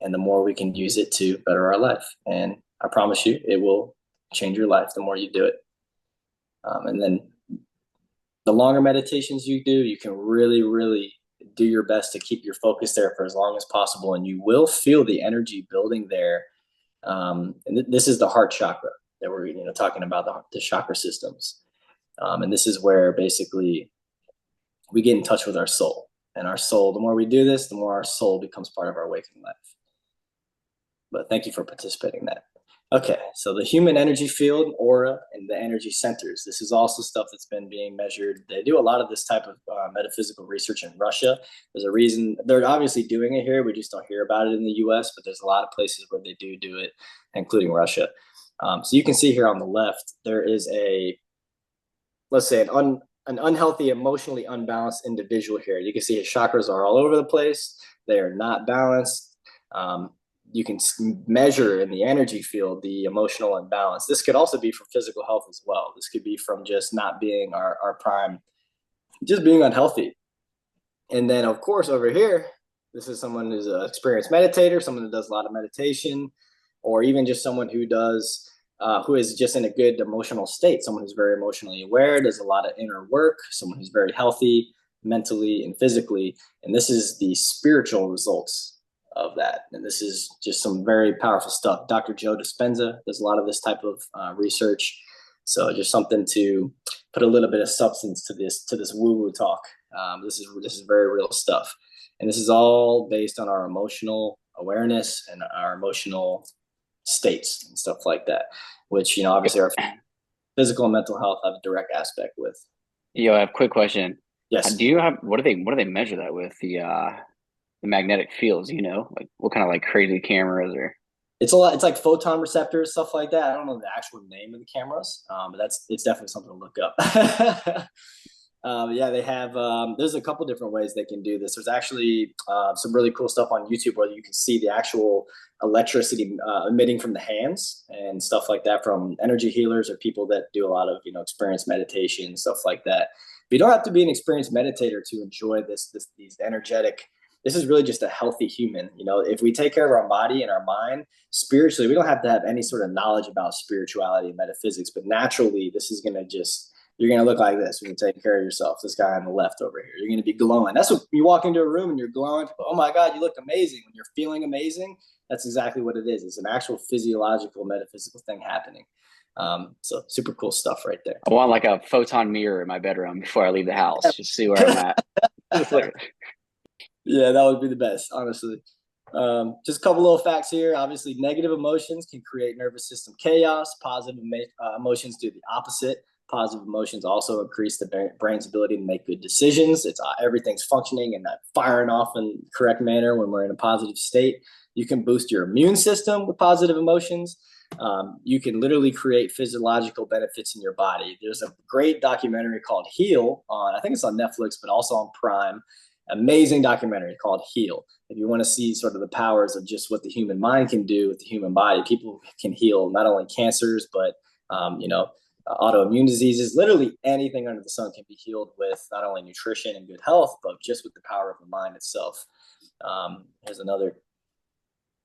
S1: and the more we can use it to better our life. And I promise you, it will change your life the more you do it. And then the longer meditations you do, you can really, really do your best to keep your focus there for as long as possible. And you will feel the energy building there. And this is the heart chakra that we're talking about, the chakra systems. And this is where basically we get in touch with our soul. And our soul, the more we do this, the more our soul becomes part of our waking life. But thank you for participating in that. Okay, so the human energy field, aura, and the energy centers. This is also stuff that's been being measured. They do a lot of this type of metaphysical research in Russia. There's a reason they're obviously doing it here. We just don't hear about it in the US, but there's a lot of places where they do it, including Russia. So you can see here on the left, there is let's say an unhealthy, emotionally unbalanced individual here. You can see his chakras are all over the place. They are not balanced. You can measure in the energy field the emotional imbalance. This could also be from physical health as well. This could be from just not being our prime, just being unhealthy. And then, of course, over here, this is someone who's an experienced meditator, someone who does a lot of meditation, or even just someone who does who is just in a good emotional state, someone who's very emotionally aware, does a lot of inner work, someone who's very healthy mentally and physically. And this is the spiritual results of that. And this is just some very powerful stuff. Dr. Joe Dispenza does a lot of this type of research. So just something to put a little bit of substance to this woo-woo talk. This is very real stuff. And this is all based on our emotional awareness and our emotional states and stuff like that, which, obviously our physical and mental health have a direct aspect with.
S2: Yo, I have a quick question.
S1: Yes.
S2: What do they measure that with? The magnetic fields, like what kind of like crazy cameras or?
S1: It's like photon receptors, stuff like that. I don't know the actual name of the cameras, but it's definitely something to look up. Yeah, they have, there's a couple different ways they can do this. There's actually some really cool stuff on YouTube where you can see the actual electricity emitting from the hands and stuff like that from energy healers or people that do a lot of, experienced meditation, stuff like that. But you don't have to be an experienced meditator to enjoy these energetic. This is really just a healthy human. If we take care of our body and our mind spiritually, we don't have to have any sort of knowledge about spirituality and metaphysics, but naturally this is going to you're going to look like this when you're taking care of yourself. This guy on the left over here, you're going to be glowing. That's what you walk into a room and you're glowing. Oh my God, you look amazing. When you're feeling amazing, that's exactly what it is. It's an actual physiological, metaphysical thing happening. So super cool stuff right there.
S2: I want like a photon mirror in my bedroom before I leave the house, just see where I'm at.
S1: Yeah, that would be the best, honestly. Just a couple little facts here. Obviously, negative emotions can create nervous system chaos. Positive emotions do the opposite. Positive emotions also increase the brain's ability to make good decisions. It's everything's functioning and firing off in the correct manner when we're in a positive state. You can boost your immune system with positive emotions. You can literally create physiological benefits in your body. There's a great documentary called Heal I think it's on Netflix, but also on Prime. Amazing documentary called Heal. If you want to see sort of the powers of just what the human mind can do with the human body, people can heal not only cancers, but, autoimmune diseases. Literally anything under the sun can be healed with not only nutrition and good health, but just with the power of the mind itself. Here's another.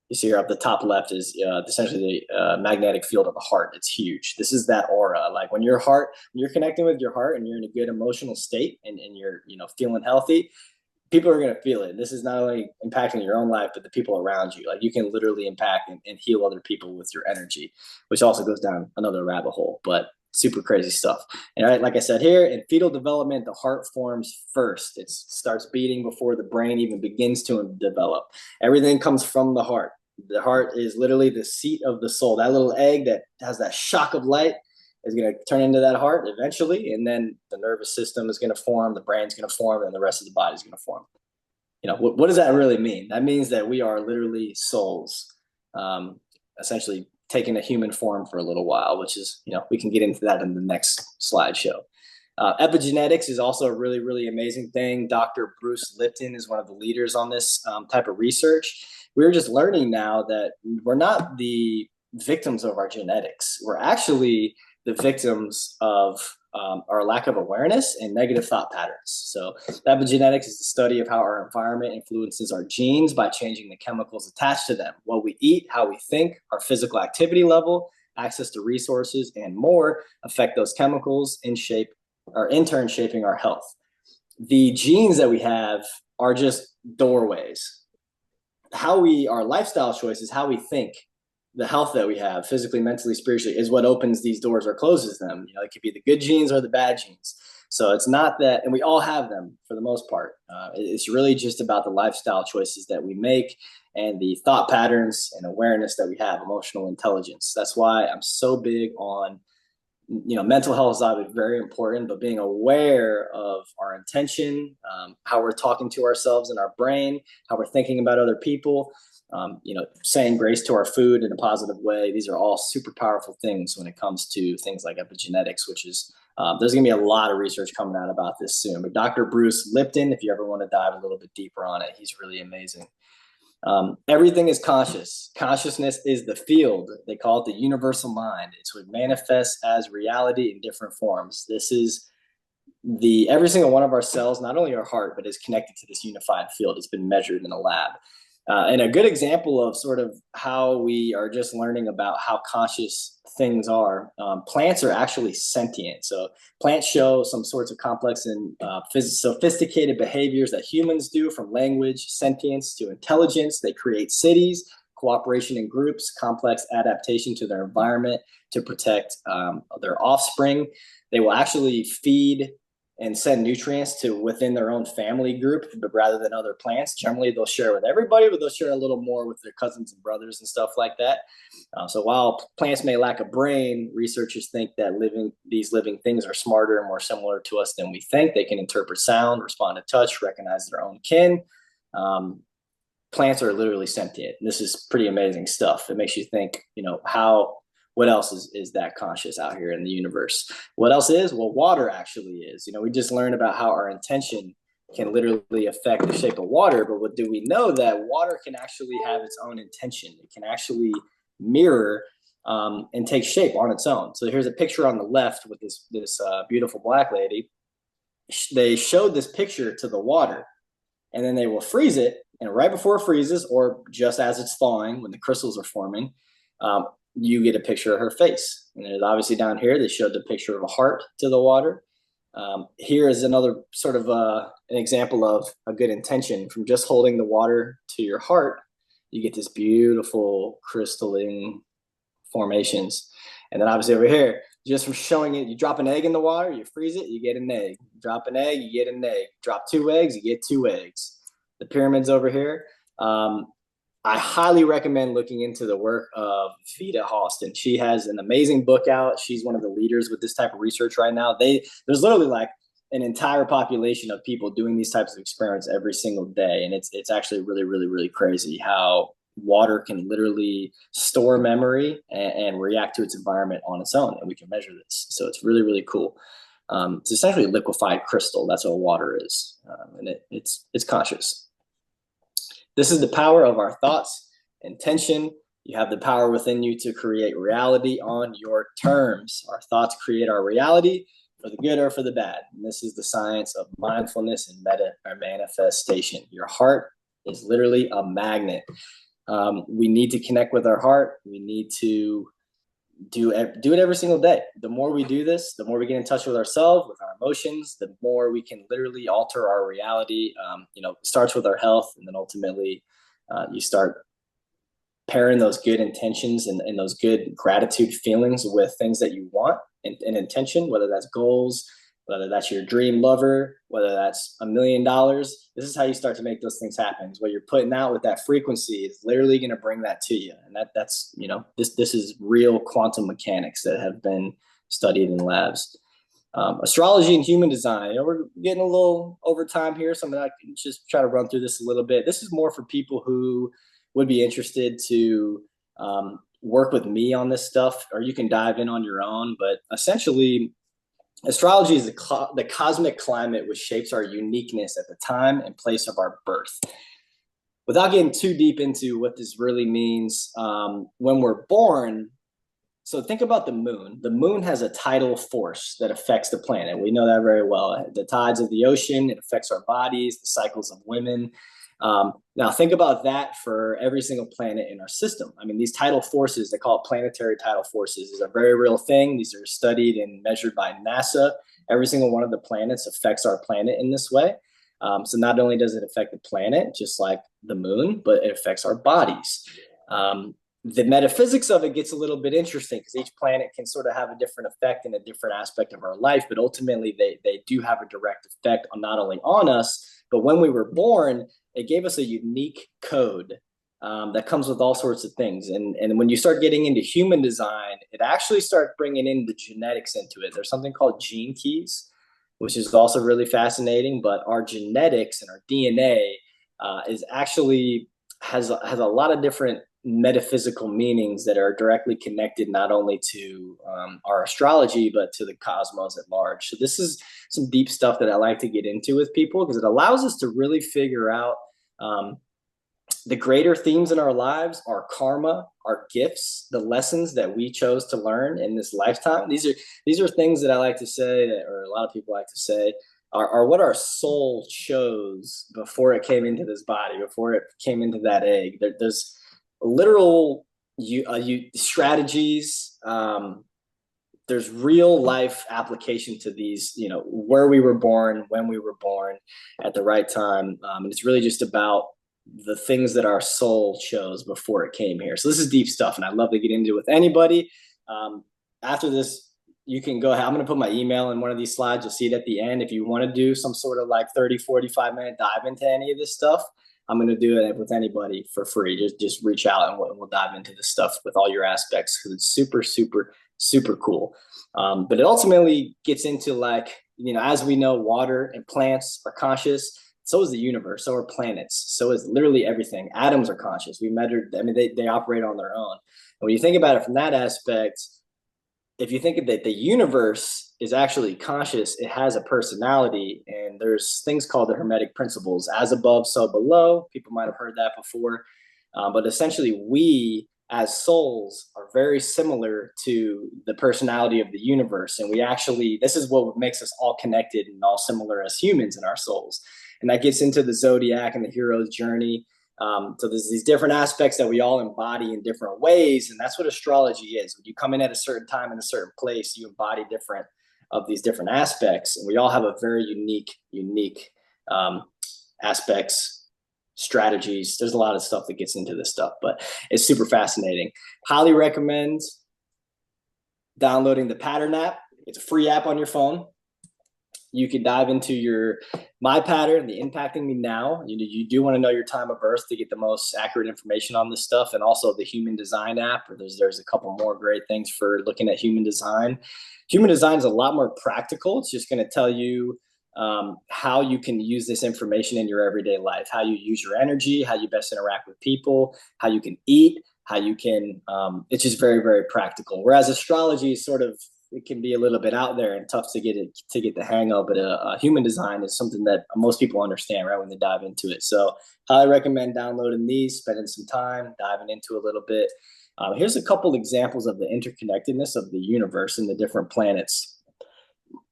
S1: You see here up the top left is essentially the magnetic field of the heart. It's huge. This is that aura. Like when you're connecting with your heart and you're in a good emotional state and you're feeling healthy, people are going to feel it. This is not only impacting your own life, but the people around you. Like you can literally impact and heal other people with your energy, which also goes down another rabbit hole, but super crazy stuff. And right, like I said here, in fetal development, the heart forms first. It starts beating before the brain even begins to develop. Everything comes from the heart. The heart is literally the seat of the soul. That little egg that has that shock of light is going to turn into that heart eventually. And then the nervous system is going to form, the brain's going to form, and the rest of the body is going to form. What does that really mean? That means that we are literally souls, essentially taking a human form for a little while, which is, we can get into that in the next slideshow. Epigenetics is also a really, really amazing thing. Dr. Bruce Lipton is one of the leaders on this type of research. We're just learning now that we're not the victims of our genetics. We're actually the victims of our lack of awareness and negative thought patterns. So epigenetics is the study of how our environment influences our genes by changing the chemicals attached to them. What we eat, how we think, our physical activity level, access to resources, and more affect those chemicals in turn shaping our health. The genes that we have are just doorways. Our lifestyle choices, how we think, the health that we have physically, mentally, spiritually is what opens these doors or closes them. It could be the good genes or the bad genes. So it's not that, and we all have them for the most part. It's really just about the lifestyle choices that we make and the thought patterns and awareness that we have, emotional intelligence. That's why I'm so big on, mental health is obviously very important, but being aware of our intention, how we're talking to ourselves in our brain, how we're thinking about other people, saying grace to our food in a positive way. These are all super powerful things when it comes to things like epigenetics, which is, there's going to be a lot of research coming out about this soon. But Dr. Bruce Lipton, if you ever want to dive a little bit deeper on it, he's really amazing. Everything is conscious. Consciousness is the field. They call it the universal mind. It's what manifests as reality in different forms. This is every single one of our cells, not only our heart, but is connected to this unified field. It's been measured in a lab. And a good example of sort of how we are just learning about how conscious things are, plants are actually sentient. So plants show some sorts of complex and sophisticated behaviors that humans do, from language, sentience to intelligence. They create cities, cooperation in groups, complex adaptation to their environment to protect their offspring. They will actually feed and send nutrients to within their own family group, but rather than other plants. Generally, they'll share with everybody, but they'll share a little more with their cousins and brothers and stuff like that. So while plants may lack a brain, researchers think that these living things are smarter and more similar to us than we think. They can interpret sound, respond to touch, recognize their own kin. Plants are literally sentient. This is pretty amazing stuff. It makes you think, what else is that conscious out here in the universe? What else is? Well, water actually is. We just learned about how our intention can literally affect the shape of water, but what do we know? That water can actually have its own intention. It can actually mirror and take shape on its own. So here's a picture on the left with this beautiful black lady. They showed this picture to the water, and then they will freeze it. And right before it freezes, or just as it's thawing, when the crystals are forming, you get a picture of her face. And there's obviously down here, they showed the picture of a heart to the water. Here is another sort of an example of a good intention. From just holding the water to your heart, you get this beautiful crystalline formations. And then obviously over here, just from showing it, you drop an egg in the water, you freeze it, you get an egg. You drop an egg, you get an egg. Drop 2 eggs, you get 2 eggs. The pyramids over here, I highly recommend looking into the work of Vita Halston. She has an amazing book out. She's one of the leaders with this type of research right now. There's literally like an entire population of people doing these types of experiments every single day. And it's actually really, really, really crazy how water can literally store memory and react to its environment on its own. And we can measure this. So it's really, really cool. It's essentially liquefied crystal. That's what water is. And it's conscious. This is the power of our thoughts, intention. You have the power within you to create reality on your terms. Our thoughts create our reality, for the good or for the bad. And this is the science of mindfulness and manifestation. Your heart is literally a magnet. We need to connect with our heart. We need to do it every single day. The more we do this, the more we get in touch with ourselves, with our emotions, the more we can literally alter our reality. It starts with our health, and then ultimately you start pairing those good intentions and those good gratitude feelings with things that you want and intention, whether that's goals, whether that's your dream lover, whether that's $1 million. This is how you start to make those things happen. What you're putting out with that frequency is literally going to bring that to you. And that's this is real quantum mechanics that have been studied in labs. Astrology and human design. We're getting a little over time here, so I'm going to just try to run through this a little bit. This is more for people who would be interested to work with me on this stuff, or you can dive in on your own. But essentially, astrology is the cosmic climate which shapes our uniqueness at the time and place of our birth. Without getting too deep into what this really means, when we're born, So think about the moon. The moon has a tidal force that affects the planet. We know that very well. The tides of the ocean, it affects our bodies, the cycles of women. Now think about that for every single planet in our system. I mean, these tidal forces, they call it planetary tidal forces, is a very real thing. These are studied and measured by NASA. Every single one of the planets affects our planet in this way. So not only does it affect the planet, just like the moon, but it affects our bodies. The metaphysics of it gets a little bit interesting because each planet can sort of have a different effect in a different aspect of our life, but ultimately they do have a direct effect on not only on us, but when we were born, it gave us a unique code that comes with all sorts of things. And when you start getting into human design, it actually starts bringing in the genetics into it. There's something called gene keys, which is also really fascinating, but our genetics and our DNA is actually has a lot of different metaphysical meanings that are directly connected not only to our astrology but to the cosmos at large. So this is some deep stuff that I like to get into with people because it allows us to really figure out the greater themes in our lives, our karma, our gifts, the lessons that we chose to learn in this lifetime. These are things that I like to say, or a lot of people like to say, are what our soul chose before it came into this body, before it came into that egg. There's literal strategies. There's real life application to these, where we were born, when we were born, at the right time. And it's really just about the things that our soul chose before it came here. So this is deep stuff, and I'd love to get into it with anybody. After this, you can go ahead. I'm going to put my email in one of these slides. You'll see it at the end. If you want to do some sort of like 30, 45-minute dive into any of this stuff, I'm going to do it with anybody for free. Just reach out and we'll dive into this stuff with all your aspects because it's super, super, super cool. But it ultimately gets into like, as we know, water and plants are conscious. So is the universe. So are planets. So is literally everything. Atoms are conscious. We measured, I mean, they operate on their own. And when you think about it from that aspect, if you think that the universe is actually conscious, it has a personality, and there's things called the Hermetic principles, as above, so below. People might have heard that before. But essentially, we as souls are very similar to the personality of the universe. And this is what makes us all connected and all similar as humans in our souls. And that gets into the zodiac and the hero's journey. So there's these different aspects that we all embody in different ways. And that's what astrology is. When you come in at a certain time in a certain place, you embody different of these different aspects. And we all have a very unique aspects, strategies. There's a lot of stuff that gets into this stuff, but it's super fascinating. Highly recommend downloading the Pattern app. It's a free app on your phone. You can dive into my pattern, the Impacting Me Now. You do want to know your time of birth to get the most accurate information on this stuff, and also the Human Design app. There's a couple more great things for looking at human design. Human design is a lot more practical. It's just going to tell you how you can use this information in your everyday life, how you use your energy, how you best interact with people, how you can eat, how you can. It's just very, very practical. Whereas astrology is sort of, it can be a little bit out there and tough to get the hang of, but human design is something that most people understand right when they dive into it. So I recommend downloading these, spending some time diving into a little bit. Here's a couple examples of the interconnectedness of the universe and the different planets.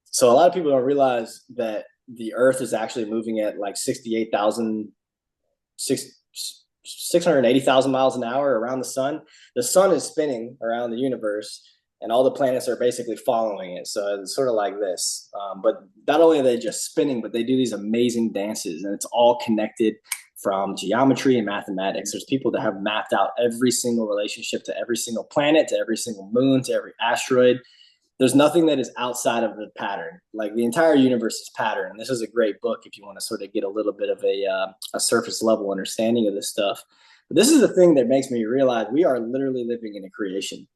S1: So a lot of people don't realize that the Earth is actually moving at like 680,000 miles an hour around the sun. The sun is spinning around the universe, and all the planets are basically following it. So it's sort of like this. But not only are they just spinning, but they do these amazing dances, and it's all connected from geometry and mathematics. There's people that have mapped out every single relationship to every single planet, to every single moon, to every asteroid. There's nothing that is outside of the pattern. Like the entire universe is pattern. And this is a great book if you want to sort of get a little bit of a surface level understanding of this stuff. But this is the thing that makes me realize we are literally living in a creation.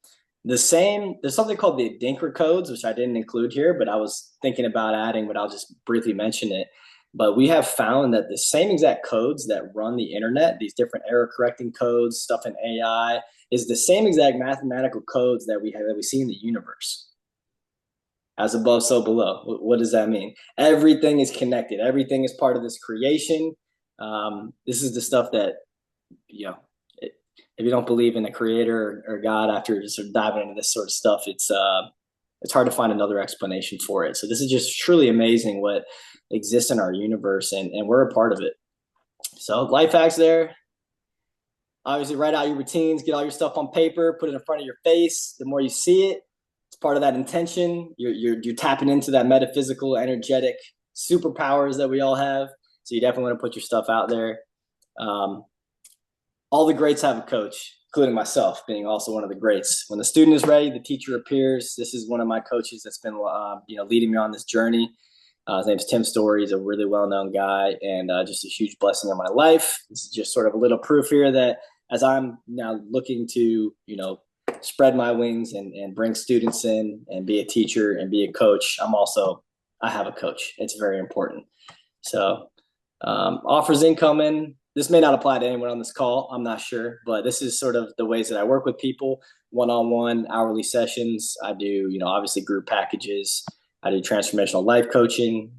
S1: There's something called the Adinkra codes, which I didn't include here, but I was thinking about adding, but I'll just briefly mention it. But we have found that the same exact codes that run the internet, these different error correcting codes, stuff in AI, is the same exact mathematical codes that we see in the universe. As above, so below. What does that mean? Everything is connected. Everything is part of this creation. This is the stuff that, if you don't believe in a creator or God after sort of diving into this sort of stuff, it's hard to find another explanation for it. So this is just truly amazing what exists in our universe, and we're a part of it. So life hacks there. Obviously, write out your routines, get all your stuff on paper, put it in front of your face. The more you see it, it's part of that intention. You're tapping into that metaphysical, energetic superpowers that we all have. So you definitely want to put your stuff out there. Um, all the greats have a coach, including myself, being also one of the greats. When the student is ready, the teacher appears. This is one of my coaches that's been, leading me on this journey. His name's Tim Story. He's a really well-known guy, and just a huge blessing in my life. This is just sort of a little proof here that as I'm now looking to, spread my wings and bring students in and be a teacher and be a coach, I have a coach. It's very important. So offers incoming. This may not apply to anyone on this call. I'm not sure, but this is sort of the ways that I work with people: one-on-one, hourly sessions. I do, obviously group packages. I do transformational life coaching,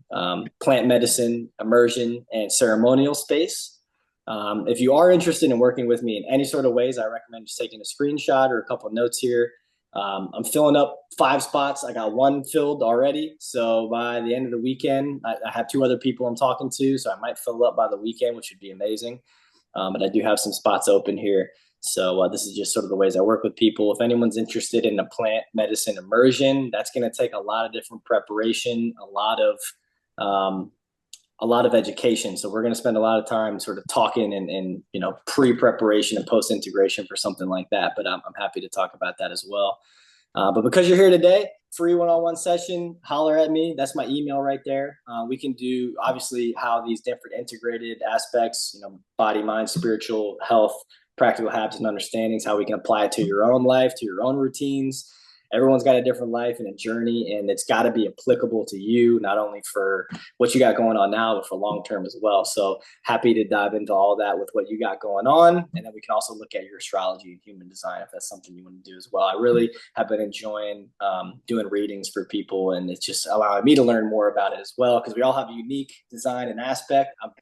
S1: plant medicine, immersion, and ceremonial space. If you are interested in working with me in any sort of ways, I recommend just taking a screenshot or a couple of notes here. I'm filling up 5 spots. I got 1 filled already. So by the end of the weekend, I have 2 other people I'm talking to. So I might fill up by the weekend, which would be amazing. But I do have some spots open here. So this is just sort of the ways I work with people. If anyone's interested in a plant medicine immersion, that's going to take a lot of different preparation, a lot of education. So we're going to spend a lot of time sort of talking and pre-preparation and post-integration for something like that. But I'm happy to talk about that as well. But because you're here today, free one-on-one session, holler at me. That's my email right there. We can do obviously how these different integrated aspects, body, mind, spiritual health, practical habits and understandings, how we can apply it to your own life, to your own routines. Everyone's got a different life and a journey, and it's got to be applicable to you, not only for what you got going on now, but for long-term as well. So happy to dive into all that with what you got going on. And then we can also look at your astrology and human design if that's something you want to do as well. I really have been enjoying doing readings for people, and it's just allowing me to learn more about it as well, because we all have a unique design and aspect. I've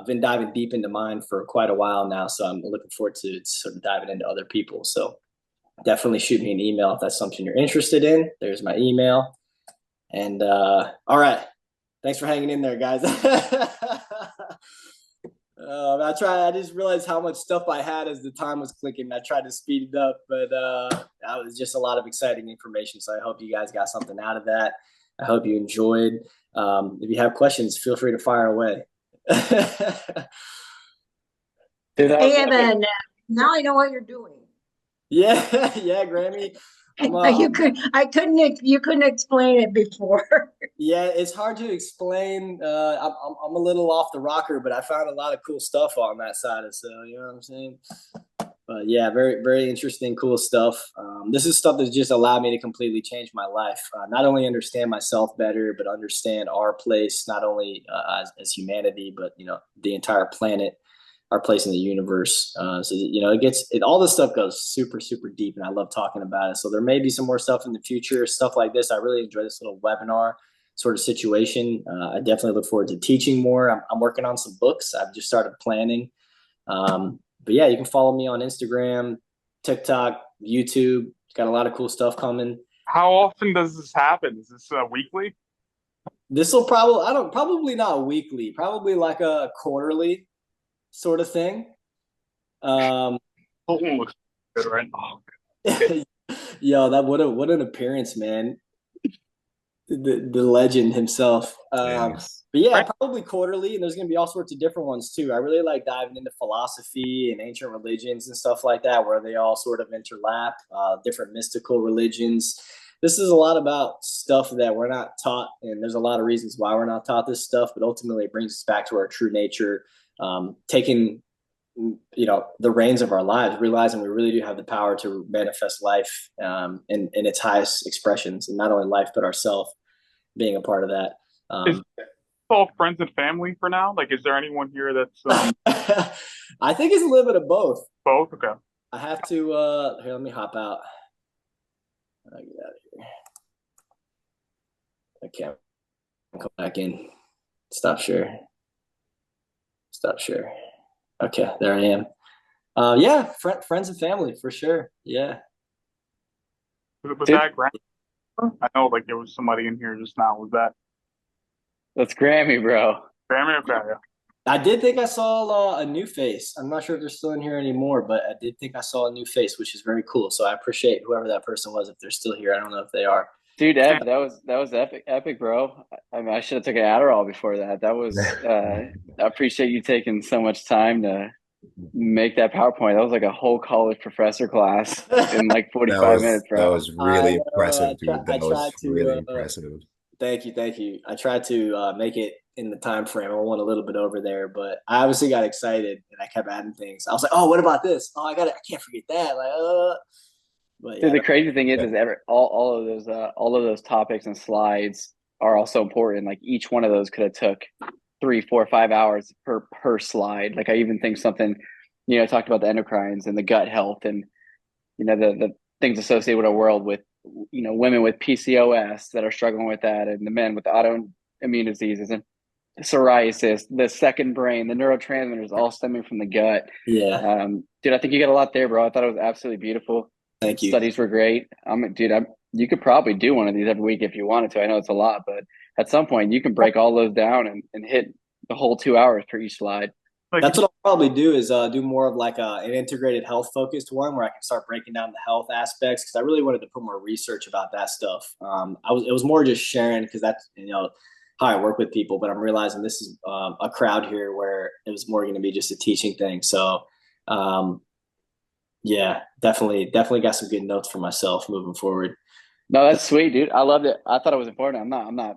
S1: been diving deep into mine for quite a while now, so I'm looking forward to sort of diving into other people. So definitely shoot me an email if that's something you're interested in. There's my email. And all right. Thanks for hanging in there, guys. I just realized how much stuff I had as the time was clicking. I tried to speed it up, but that was just a lot of exciting information. So I hope you guys got something out of that. I hope you enjoyed. If you have questions, feel free to fire away.
S3: Hey, Evan, now I know what you're doing.
S1: Yeah, yeah, Grammy.
S3: You couldn't explain it before.
S1: Yeah, it's hard to explain. I'm a little off the rocker, but I found a lot of cool stuff on that side of so, you know what I'm saying? But yeah, very, very interesting, cool stuff. This is stuff that's just allowed me to completely change my life. Not only understand myself better, but understand our place, not only as humanity, but the entire planet, our place in the universe. So all this stuff goes super, super deep, and I love talking about it. So there may be some more stuff in the future, stuff like this. I really enjoy this little webinar sort of situation. I definitely look forward to teaching more. I'm working on some books. I've just started planning. But yeah, you can follow me on Instagram, TikTok, YouTube. Got a lot of cool stuff coming.
S4: How often does this happen? Is this weekly?
S1: This will probably not weekly, probably like a quarterly sort of thing.
S4: Looks good, right? Oh,
S1: Yo, what an appearance, man. The legend himself. But yeah, probably quarterly, and there's going to be all sorts of different ones too. I really like diving into philosophy and ancient religions and stuff like that, where they all sort of interlap, different mystical religions. This is a lot about stuff that we're not taught, and there's a lot of reasons why we're not taught this stuff, but ultimately it brings us back to our true nature, taking the reins of our lives, realizing we really do have the power to manifest life in its highest expressions, and not only life, but ourself being a part of that.
S4: Is all friends and family for now? Like, is there anyone here that's
S1: I think it's a little bit of both.
S4: Both? Okay.
S1: I have to here, let me hop out. I get out of here. I can't come back in. Stop share. Okay, there I am. Yeah, friends and family for sure. Yeah.
S4: Was
S2: Dude,
S4: that Grandma? I know, like there was somebody in here just now. Was that
S2: that's Grammy, bro.
S4: Grammy? Okay, yeah.
S1: I did think I saw a new face. I'm not sure if they're still in here anymore, but I did think I saw a new face, which is very cool. So I appreciate whoever that person was if they're still here. I don't know if they are.
S2: Dude, that was epic, bro. I mean, I should have taken Adderall before that. That was I appreciate you taking so much time to make that PowerPoint. That was like a whole college professor class in like
S5: That
S2: 45
S5: was
S2: minutes,
S5: that
S2: bro.
S5: was really impressive, dude.
S1: I
S5: That
S1: tried
S5: was really
S1: to
S5: impressive.
S1: thank you. I tried to make it in the time frame. I went a little bit over there, but I obviously got excited and I kept adding things. I was like, "Oh, what about this? Oh, I can't forget that." But
S2: Dude,
S1: yeah,
S2: the crazy thing is all of those topics and slides are also important. Like each one of those could have took 3, 4, 5 hours per slide. Like I even think something, I talked about the endocrines and the gut health and the things associated with a world with women with PCOS that are struggling with that, and the men with autoimmune diseases and psoriasis, the second brain, the neurotransmitters all stemming from the gut.
S1: yeah.
S2: Dude, I think you got a lot there, bro. I thought it was absolutely beautiful.
S1: Thank you.
S2: Studies were great. You could probably do one of these every week if you wanted to. I know it's a lot, but at some point you can break all those down and hit the whole 2 hours for each slide.
S4: Like,
S1: That's what I'll probably do is do more of like an integrated health focused one where I can start breaking down the health aspects because I really wanted to put more research about that stuff. It was more just sharing because that's how I work with people, but I'm realizing this is a crowd here where it was more going to be just a teaching thing. So um, yeah, definitely got some good notes for myself moving forward.
S2: No, that's sweet, dude. I loved it. I thought it was important. I'm not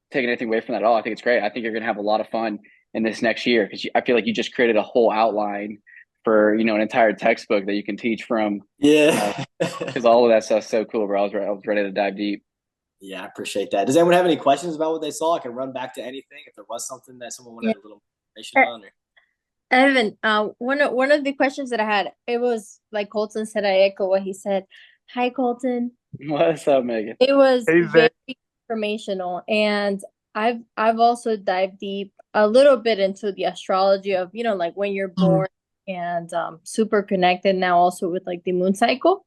S2: taking anything away from that at all. I think it's great. I think you're gonna have a lot of fun in this next year because I feel like you just created a whole outline for an entire textbook that you can teach from.
S1: Yeah.
S2: Because all of that stuff's so cool, bro. I was ready to dive deep.
S1: Yeah, I appreciate that. Does anyone have any questions about what they saw? I can run back to anything if there was something that someone
S3: Yeah.
S1: wanted a little information on. Or...
S3: Evan, one of the questions that I had, it was like Colton said, I echo what he said. Hi, Colton.
S2: What's up, Megan?
S3: It was
S4: hey, Zay.
S3: very informational, and I've also dived deep a little bit into the astrology of like when you're born and super connected now also with like the moon cycle.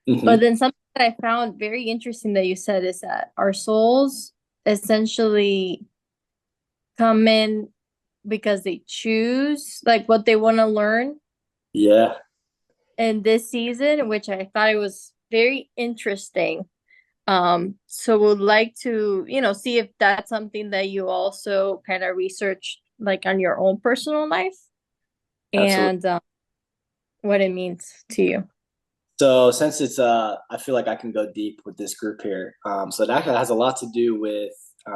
S3: But
S1: Mhm.
S3: then something that I found very interesting that you said is that our souls essentially come in because they choose like what they want to learn
S1: Yeah,
S3: in this season, which I thought it was very interesting. So would like to, see if that's something that you also kind of research like on your own personal life
S1: absolutely.
S3: and what it means to you.
S1: So since it's I feel like I can go deep with this group here. So it actually has a lot to do with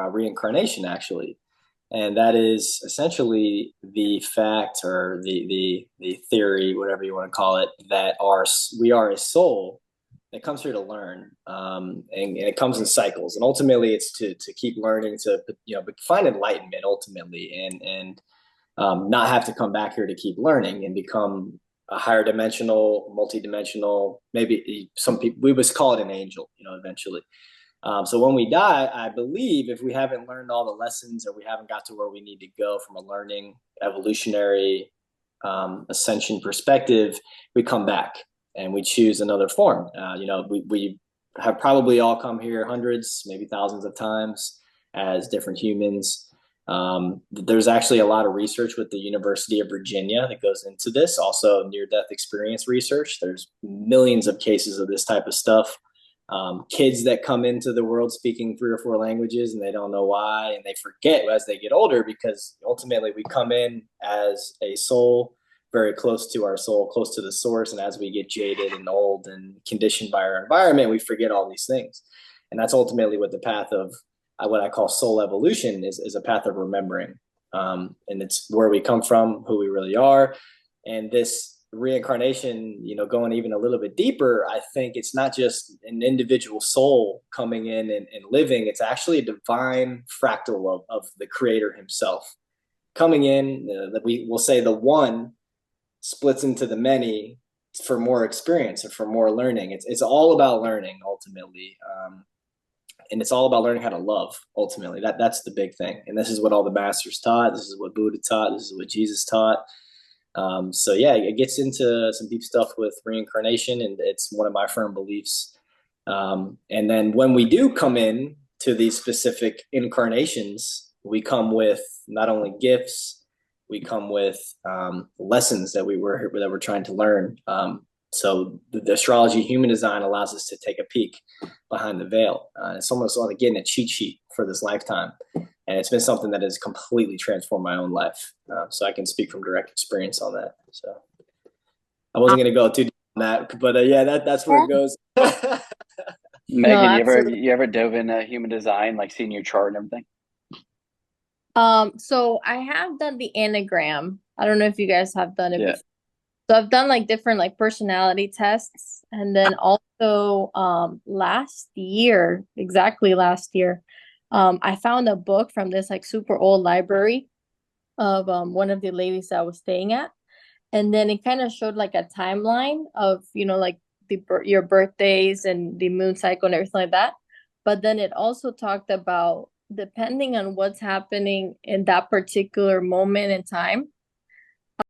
S1: reincarnation actually. And that is essentially the fact or the theory, whatever you want to call it, that we are a soul that comes here to learn, and it comes in cycles. And ultimately, it's to keep learning, to find enlightenment ultimately, and not have to come back here to keep learning and become a higher dimensional, multi-dimensional. Maybe some people we would call it an angel, eventually. So when we die, I believe if we haven't learned all the lessons or we haven't got to where we need to go from a learning, evolutionary, ascension perspective, we come back and we choose another form. We have probably all come here hundreds, maybe thousands of times as different humans. There's actually a lot of research with the University of Virginia that goes into this, also near-death experience research. There's millions of cases of this type of stuff. Kids that come into the world speaking 3 or 4 languages and they don't know why, and they forget as they get older because ultimately we come in as a soul very close to our soul, close to the source, and as we get jaded and old and conditioned by our environment, we forget all these things. And that's ultimately what the path of what I call soul evolution is a path of remembering. And it's where we come from, who we really are. And this reincarnation, going even a little bit deeper, I think it's not just an individual soul coming in and living, it's actually a divine fractal of the creator himself coming in. That we will say the one splits into the many for more experience or for more learning. It's all about learning ultimately. And it's all about learning how to love ultimately. That's the big thing. And this is what all the masters taught. This is what Buddha taught. This is what Jesus taught. So yeah, it gets into some deep stuff with reincarnation, and it's one of my firm beliefs. And then when we do come in to these specific incarnations, we come with not only gifts, we come with lessons that we're trying to learn. So the astrology human design allows us to take a peek behind the veil. It's almost like getting a cheat sheet for this lifetime. And it's been something that has completely transformed my own life. So I can speak from direct experience on that. So I wasn't going to go too deep on that, but yeah, that's where it goes.
S3: No,
S2: Megan,
S3: absolutely.
S2: you ever dove into human design, like seeing your chart and everything?
S3: So I have done the anagram. I don't know if you guys have done it
S2: Yeah.
S3: before. So I've done like different like personality tests, and then also last year, exactly last year, I found a book from this like super old library of one of the ladies that I was staying at. And then it kind of showed like a timeline of, like your birthdays and the moon cycle and everything like that. But then it also talked about depending on what's happening in that particular moment in time,